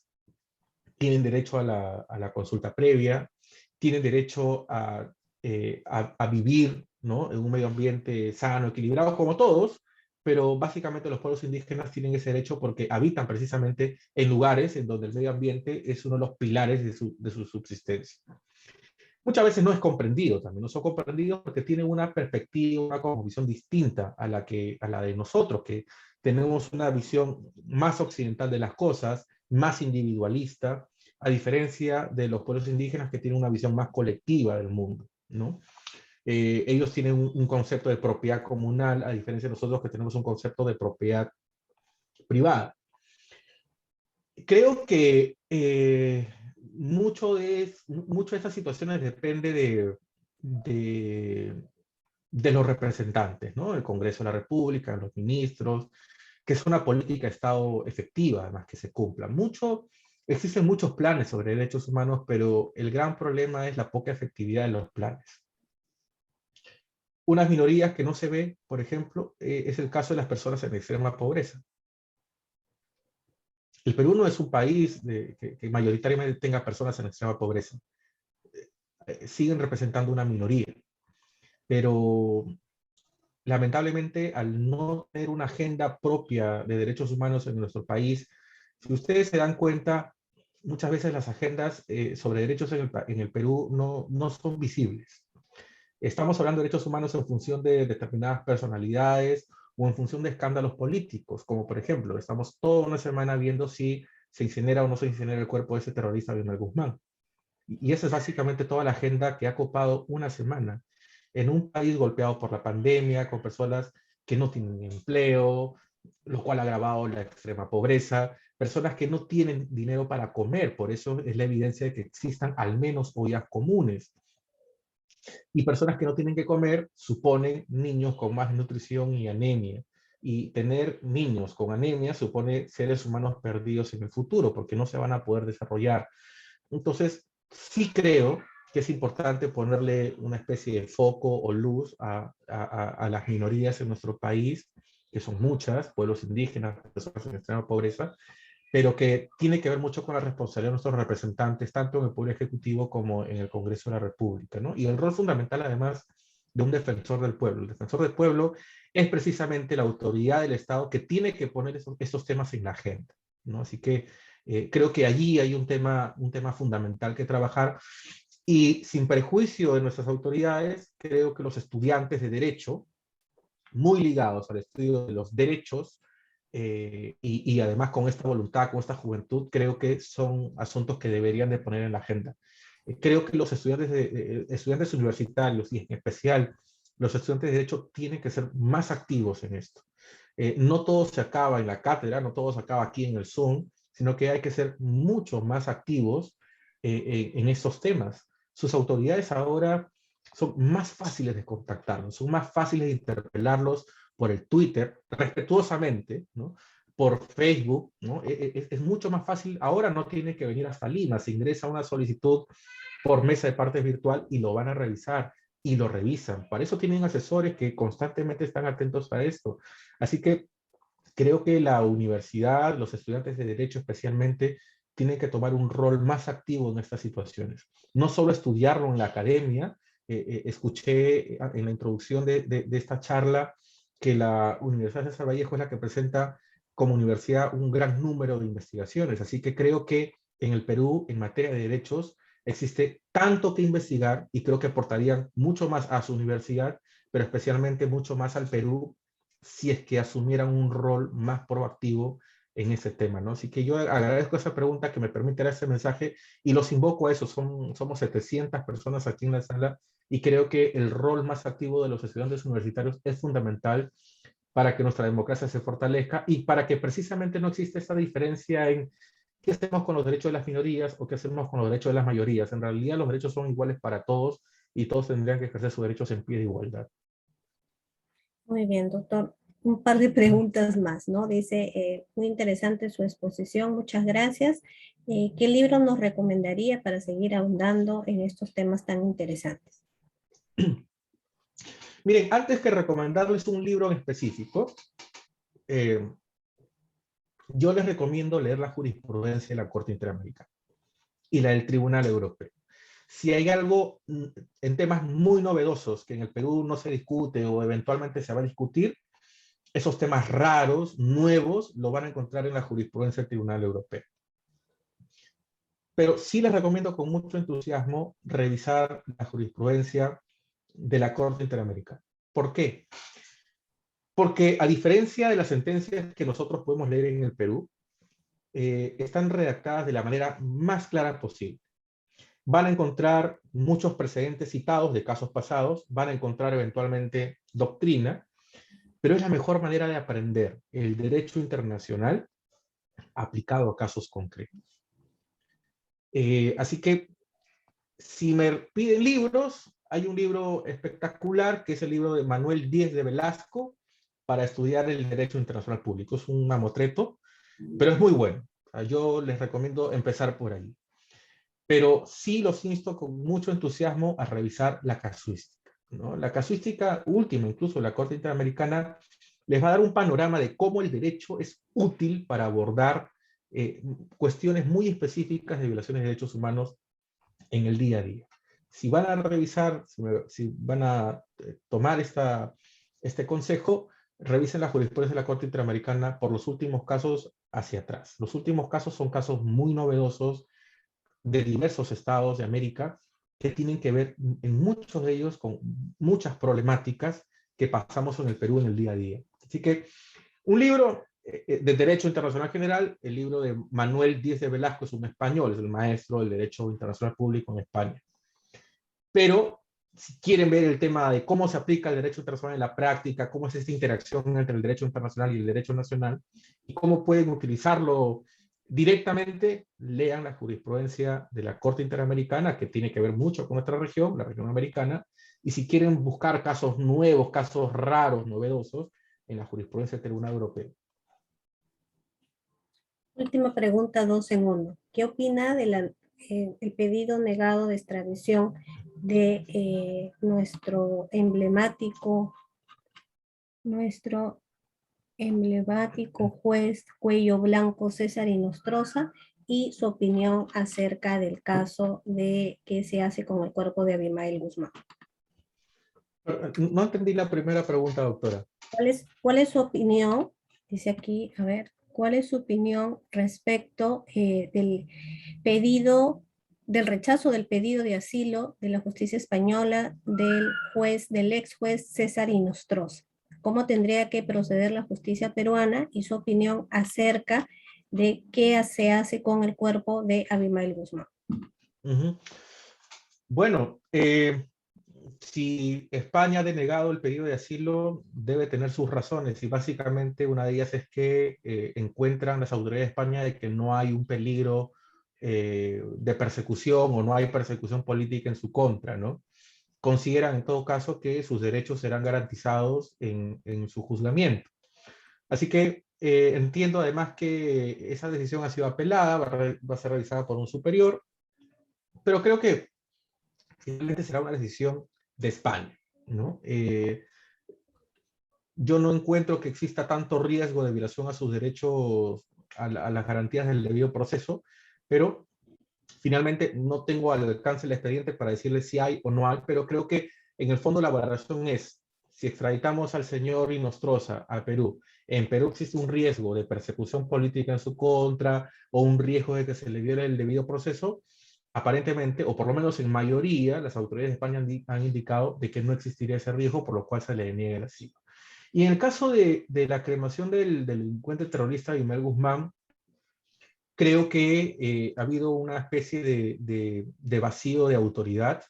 tienen derecho a la consulta previa, tienen derecho a vivir, ¿no?, en un medio ambiente sano, equilibrado, como todos, pero básicamente los pueblos indígenas tienen ese derecho porque habitan precisamente en lugares en donde el medio ambiente es uno de los pilares de su subsistencia. Muchas veces no es comprendido también, no son comprendidos porque tienen una perspectiva, una visión distinta a la de nosotros, que tenemos una visión más occidental de las cosas, más individualista, a diferencia de los pueblos indígenas que tienen una visión más colectiva del mundo, ¿no? Ellos tienen un concepto de propiedad comunal, a diferencia de nosotros que tenemos un concepto de propiedad privada. Creo que mucho de estas situaciones depende de los representantes, ¿no? El Congreso de la República, los ministros, que es una política de Estado efectiva, además, que se cumpla. Existen muchos planes sobre derechos humanos, pero el gran problema es la poca efectividad de los planes. Unas minorías que no se ve, por ejemplo, es el caso de las personas en extrema pobreza. El Perú no es un país que mayoritariamente tenga personas en extrema pobreza. Siguen representando una minoría. Pero lamentablemente, al no tener una agenda propia de derechos humanos en nuestro país, si ustedes se dan cuenta, muchas veces las agendas sobre derechos en el Perú no son visibles. Estamos hablando de derechos humanos en función de determinadas personalidades o en función de escándalos políticos, como por ejemplo, estamos toda una semana viendo si se incinera o no se incinera el cuerpo de ese terrorista Bionel Guzmán. Y esa es básicamente toda la agenda que ha copado una semana en un país golpeado por la pandemia, con personas que no tienen empleo, lo cual ha agravado la extrema pobreza, personas que no tienen dinero para comer, por eso es la evidencia de que existan al menos ollas comunes. Y personas que no tienen que comer suponen niños con más nutrición y anemia. Y tener niños con anemia supone seres humanos perdidos en el futuro, porque no se van a poder desarrollar. Entonces, sí creo que es importante ponerle una especie de foco o luz a las minorías en nuestro país, que son muchas, pueblos indígenas, personas en extrema pobreza, pero que tiene que ver mucho con la responsabilidad de nuestros representantes, tanto en el Poder Ejecutivo como en el Congreso de la República, ¿no? Y el rol fundamental, además, de un defensor del pueblo. El defensor del pueblo es precisamente la autoridad del Estado que tiene que poner esos temas en la agenda, ¿no? Así que creo que allí hay un tema fundamental que trabajar. Y sin perjuicio de nuestras autoridades, creo que los estudiantes de Derecho, muy ligados al estudio de los derechos, y además con esta voluntad, con esta juventud, creo que son asuntos que deberían de poner en la agenda. Creo que los estudiantes universitarios, y en especial los estudiantes de Derecho, tienen que ser más activos en esto. No todo se acaba en la cátedra, no todo se acaba aquí en el Zoom, sino que hay que ser mucho más activos en estos temas. Sus autoridades ahora son más fáciles de contactarlos, son más fáciles de interpelarlos por el Twitter, respetuosamente, ¿no? Por Facebook, ¿no? Es mucho más fácil. Ahora no tiene que venir hasta Lima, se ingresa una solicitud por mesa de partes virtual y lo van a revisar y lo revisan. Para eso tienen asesores que constantemente están atentos a esto. Así que creo que la universidad, los estudiantes de Derecho especialmente, tienen que tomar un rol más activo en estas situaciones. No solo estudiarlo en la academia. Escuché en la introducción de esta charla que la Universidad César Vallejo es la que presenta como universidad un gran número de investigaciones. Así que creo que en el Perú, en materia de derechos, existe tanto que investigar y creo que aportarían mucho más a su universidad, pero especialmente mucho más al Perú si es que asumieran un rol más proactivo en ese tema, ¿no? Así que yo agradezco esa pregunta que me permite dar ese mensaje y los invoco a eso. Somos 700 personas aquí en la sala y creo que el rol más activo de los estudiantes universitarios es fundamental para que nuestra democracia se fortalezca y para que precisamente no exista esa diferencia en qué hacemos con los derechos de las minorías o qué hacemos con los derechos de las mayorías. En realidad los derechos son iguales para todos y todos tendrían que ejercer sus derechos en pie de igualdad.
Muy bien, doctor. Un par de preguntas más, ¿no? Dice, muy interesante su exposición, muchas gracias. ¿Qué libro nos recomendaría para seguir ahondando en estos temas tan interesantes?
Miren, antes que recomendarles un libro en específico, yo les recomiendo leer la jurisprudencia de la Corte Interamericana y la del Tribunal Europeo. Si hay algo en temas muy novedosos que en el Perú no se discute o eventualmente se va a discutir, esos temas raros, nuevos, lo van a encontrar en la jurisprudencia del Tribunal Europeo. Pero sí les recomiendo con mucho entusiasmo revisar la jurisprudencia de la Corte Interamericana. ¿Por qué? Porque a diferencia de las sentencias que nosotros podemos leer en el Perú, están redactadas de la manera más clara posible. Van a encontrar muchos precedentes citados de casos pasados, van a encontrar eventualmente doctrina, pero es la mejor manera de aprender el derecho internacional aplicado a casos concretos. Así que, si me piden libros, hay un libro espectacular que es el libro de Manuel Díez de Velasco para estudiar el derecho internacional público. Es un mamotreto, pero es muy bueno. Yo les recomiendo empezar por ahí. Pero sí los insto con mucho entusiasmo a revisar la casuística, ¿no? La casuística última, incluso la Corte Interamericana, les va a dar un panorama de cómo el derecho es útil para abordar cuestiones muy específicas de violaciones de derechos humanos en el día a día. Si van a revisar, si van a tomar este consejo, revisen la jurisprudencia de la Corte Interamericana por los últimos casos hacia atrás. Los últimos casos son casos muy novedosos de diversos estados de América que tienen que ver en muchos de ellos con muchas problemáticas que pasamos en el Perú en el día a día. Así que un libro de Derecho Internacional General, el libro de Manuel Díez de Velasco, es un español, es el maestro del Derecho Internacional Público en España. Pero si quieren ver el tema de cómo se aplica el derecho internacional en la práctica, cómo es esta interacción entre el derecho internacional y el derecho nacional, y cómo pueden utilizarlo directamente, lean la jurisprudencia de la Corte Interamericana, que tiene que ver mucho con nuestra región, la región americana, y si quieren buscar casos nuevos, casos raros, novedosos, en la jurisprudencia del Tribunal Europeo.
Última pregunta, 2 en 1. ¿Qué opina del pedido negado de extradición de nuestro emblemático juez cuello blanco César Inostroza y su opinión acerca del caso de qué se hace con el cuerpo de Abimael Guzmán?
No entendí la primera pregunta, doctora.
¿Cuál es su opinión? Dice aquí, a ver, ¿cuál es su opinión respecto del rechazo del pedido de asilo de la justicia española del ex juez César Inostroza? ¿Cómo tendría que proceder la justicia peruana y su opinión acerca de qué se hace con el cuerpo de Abimael Guzmán?
Bueno, si España ha denegado el pedido de asilo, debe tener sus razones, y básicamente una de ellas es que encuentran las autoridades de España de que no hay un peligro de persecución o no hay persecución política en su contra, ¿no? Consideran en todo caso que sus derechos serán garantizados en su juzgamiento. Así que entiendo además que esa decisión ha sido apelada, va a ser revisada por un superior, pero creo que finalmente será una decisión de España, ¿no? Yo no encuentro que exista tanto riesgo de violación a sus derechos, a las garantías del debido proceso, Pero finalmente no tengo al alcance el expediente para decirle si hay o no hay, pero creo que en el fondo la valoración es, si extraditamos al señor Inostroza a Perú, en Perú existe un riesgo de persecución política en su contra o un riesgo de que se le viole el debido proceso. Aparentemente, o por lo menos en mayoría, las autoridades de España han indicado de que no existiría ese riesgo, por lo cual se le niega el asilo. Y en el caso de la cremación del delincuente terrorista Guimel Guzmán, creo que ha habido una especie de vacío de autoridad,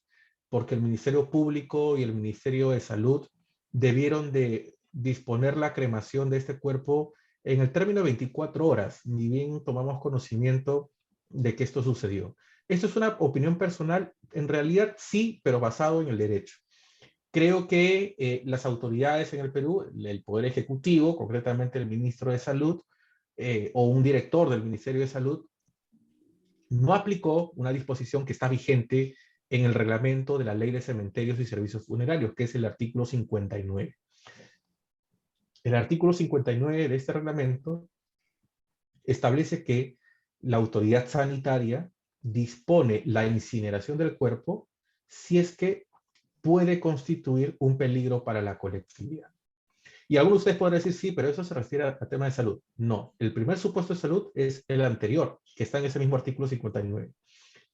porque el Ministerio Público y el Ministerio de Salud debieron de disponer la cremación de este cuerpo en el término de 24 horas, ni bien tomamos conocimiento de que esto sucedió. Esto es una opinión personal, en realidad sí, pero basado en el derecho. Creo que las autoridades en el Perú, el Poder Ejecutivo, concretamente el Ministro de Salud, o un director del Ministerio de Salud, no aplicó una disposición que está vigente en el reglamento de la Ley de Cementerios y Servicios Funerarios, que es el artículo 59. El artículo 59 de este reglamento establece que la autoridad sanitaria dispone la incineración del cuerpo si es que puede constituir un peligro para la colectividad. Y algunos de ustedes podrán decir, sí, pero eso se refiere a tema de salud. No, el primer supuesto de salud es el anterior, que está en ese mismo artículo 59.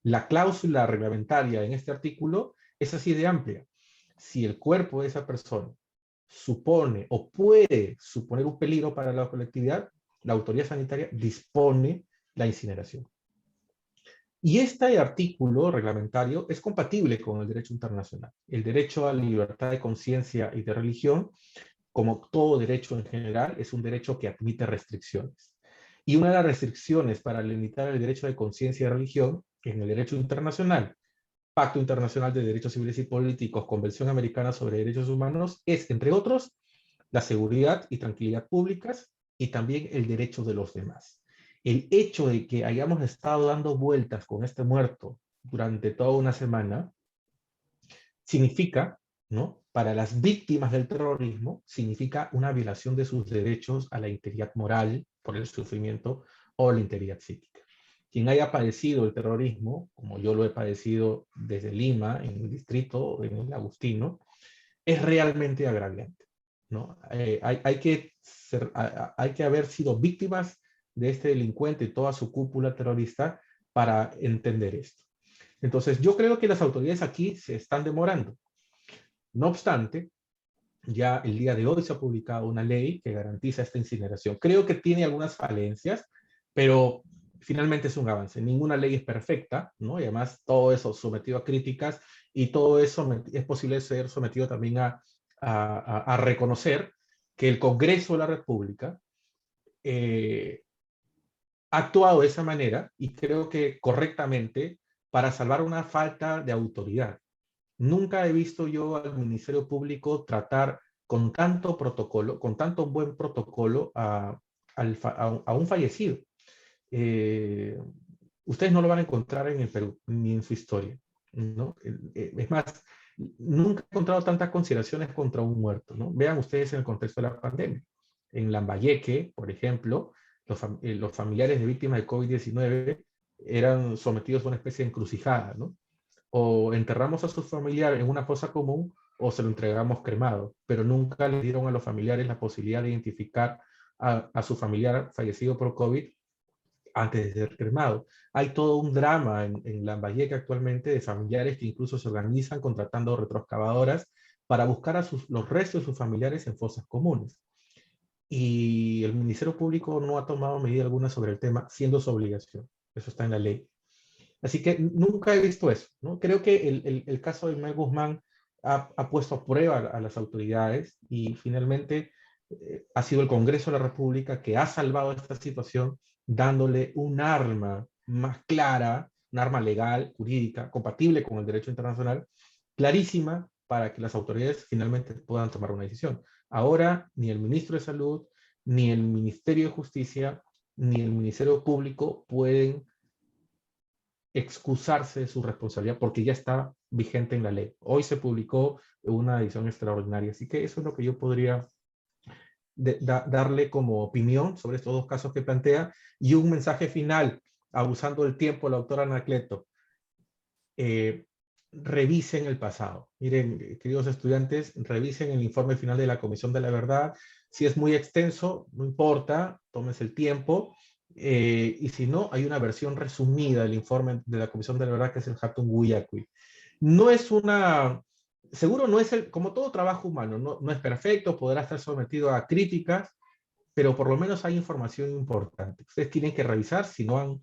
La cláusula reglamentaria en este artículo es así de amplia. Si el cuerpo de esa persona supone o puede suponer un peligro para la colectividad, la autoridad sanitaria dispone la incineración. Y este artículo reglamentario es compatible con el derecho internacional. El derecho a la libertad de conciencia y de religión, como todo derecho en general, es un derecho que admite restricciones. Y una de las restricciones para limitar el derecho de conciencia y religión en el derecho internacional, Pacto Internacional de Derechos Civiles y Políticos, Convención Americana sobre Derechos Humanos, es, entre otros, la seguridad y tranquilidad públicas y también el derecho de los demás. El hecho de que hayamos estado dando vueltas con este muerto durante toda una semana significa, ¿no?, para las víctimas del terrorismo, significa una violación de sus derechos a la integridad moral por el sufrimiento o la integridad psíquica. Quien haya padecido el terrorismo, como yo lo he padecido desde Lima, en el distrito, en el Agustino, es realmente agraviante, ¿no? Hay que haber sido víctimas de este delincuente y toda su cúpula terrorista para entender esto. Entonces, yo creo que las autoridades aquí se están demorando. No obstante, ya el día de hoy se ha publicado una ley que garantiza esta incineración. Creo que tiene algunas falencias, pero finalmente es un avance. Ninguna ley es perfecta, ¿no? Y además todo eso sometido a críticas y todo eso es posible ser sometido también a reconocer que el Congreso de la República ha actuado de esa manera y creo que correctamente para salvar una falta de autoridad. Nunca he visto yo al Ministerio Público tratar con tanto protocolo, con tanto buen protocolo a un fallecido. Ustedes no lo van a encontrar en el Perú, ni en su historia, ¿no? Es más, nunca he encontrado tantas consideraciones contra un muerto, ¿no? Vean ustedes en el contexto de la pandemia. En Lambayeque, por ejemplo, los familiares de víctimas de COVID-19 eran sometidos a una especie de encrucijada, ¿no? O enterramos a su familiar en una fosa común o se lo entregamos cremado, pero nunca le dieron a los familiares la posibilidad de identificar a su familiar fallecido por COVID antes de ser cremado. Hay todo un drama en Lambayeque actualmente de familiares que incluso se organizan contratando retroexcavadoras para buscar a los restos de sus familiares en fosas comunes. Y el Ministerio Público no ha tomado medida alguna sobre el tema, siendo su obligación. Eso está en la ley. Así que nunca he visto eso, ¿no? Creo que el caso de Guimel Guzmán ha puesto a prueba a las autoridades y finalmente ha sido el Congreso de la República que ha salvado esta situación dándole un arma más clara, un arma legal, jurídica, compatible con el derecho internacional, clarísima para que las autoridades finalmente puedan tomar una decisión. Ahora ni el Ministro de Salud, ni el Ministerio de Justicia, ni el Ministerio Público pueden excusarse de su responsabilidad porque ya está vigente en la ley. Hoy se publicó una edición extraordinaria, así que eso es lo que yo podría darle como opinión sobre estos dos casos que plantea y un mensaje final abusando del tiempo de la doctora Anacleto, revisen el pasado. Miren, queridos estudiantes, revisen el informe final de la Comisión de la Verdad. Si es muy extenso, no importa, tómense el tiempo. Y si no, hay una versión resumida del informe de la Comisión de la Verdad, que es el Hatun Guyacuy. No es una... Seguro no es como todo trabajo humano, no es perfecto, podrá estar sometido a críticas, pero por lo menos hay información importante. Ustedes tienen que revisar si no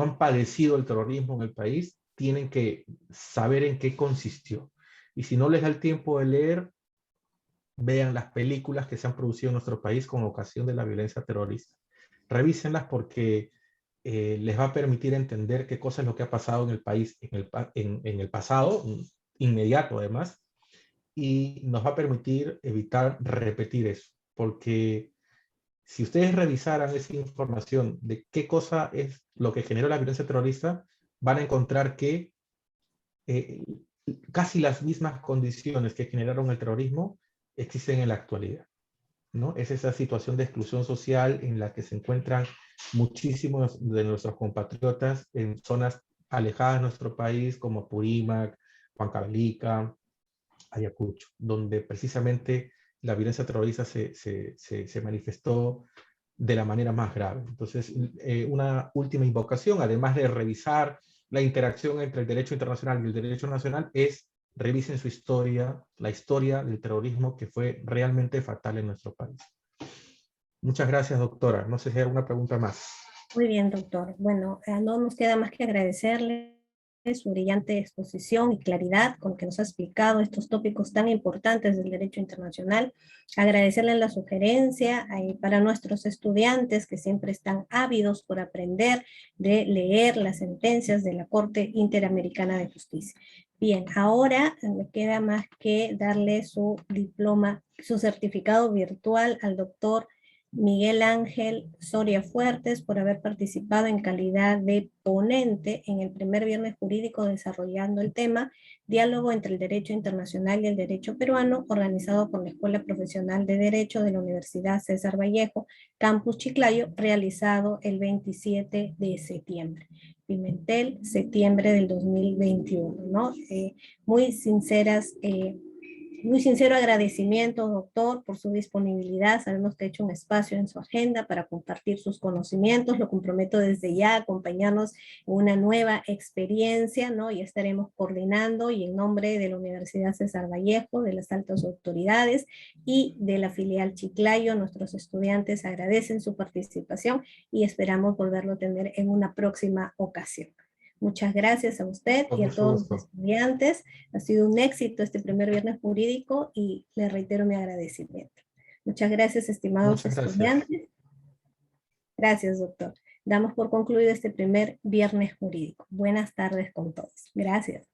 han padecido el terrorismo en el país, tienen que saber en qué consistió. Y si no les da el tiempo de leer, vean las películas que se han producido en nuestro país con ocasión de la violencia terrorista. Revísenlas porque les va a permitir entender qué cosa es lo que ha pasado en el país en el pasado, inmediato además, y nos va a permitir evitar repetir eso. Porque si ustedes revisaran esa información de qué cosa es lo que generó la violencia terrorista, van a encontrar que casi las mismas condiciones que generaron el terrorismo existen en la actualidad, ¿no? Es esa situación de exclusión social en la que se encuentran muchísimos de nuestros compatriotas en zonas alejadas de nuestro país, como Apurímac, Huancavelica, Ayacucho, donde precisamente la violencia terrorista se manifestó de la manera más grave. Entonces, una última invocación, además de revisar la interacción entre el derecho internacional y el derecho nacional, es revisen su historia, la historia del terrorismo que fue realmente fatal en nuestro país. Muchas gracias, doctora. No sé si hay alguna pregunta más.
Muy bien, doctor. Bueno, no nos queda más que agradecerle su brillante exposición y claridad con que nos ha explicado estos tópicos tan importantes del derecho internacional. Agradecerle la sugerencia para nuestros estudiantes que siempre están ávidos por aprender de leer las sentencias de la Corte Interamericana de Justicia. Bien, ahora me queda más que darle su diploma, su certificado virtual al doctor Miguel Ángel Soria Fuertes por haber participado en calidad de ponente en el primer viernes jurídico desarrollando el tema Diálogo entre el Derecho Internacional y el Derecho Peruano, organizado por la Escuela Profesional de Derecho de la Universidad César Vallejo, Campus Chiclayo, realizado el 27 de septiembre. Pimentel, septiembre del 2021, ¿no? Muy sincero agradecimiento, doctor, por su disponibilidad. Sabemos que ha hecho un espacio en su agenda para compartir sus conocimientos. Lo comprometo desde ya a acompañarnos en una nueva experiencia, ¿no? Y estaremos coordinando, y en nombre de la Universidad César Vallejo, de las altas autoridades y de la filial Chiclayo, nuestros estudiantes agradecen su participación y esperamos volverlo a tener en una próxima ocasión. Muchas gracias a usted y a todos los estudiantes. Ha sido un éxito este primer viernes jurídico y le reitero mi agradecimiento. Muchas gracias, estimados estudiantes. Gracias, doctor. Damos por concluido este primer viernes jurídico. Buenas tardes con todos. Gracias.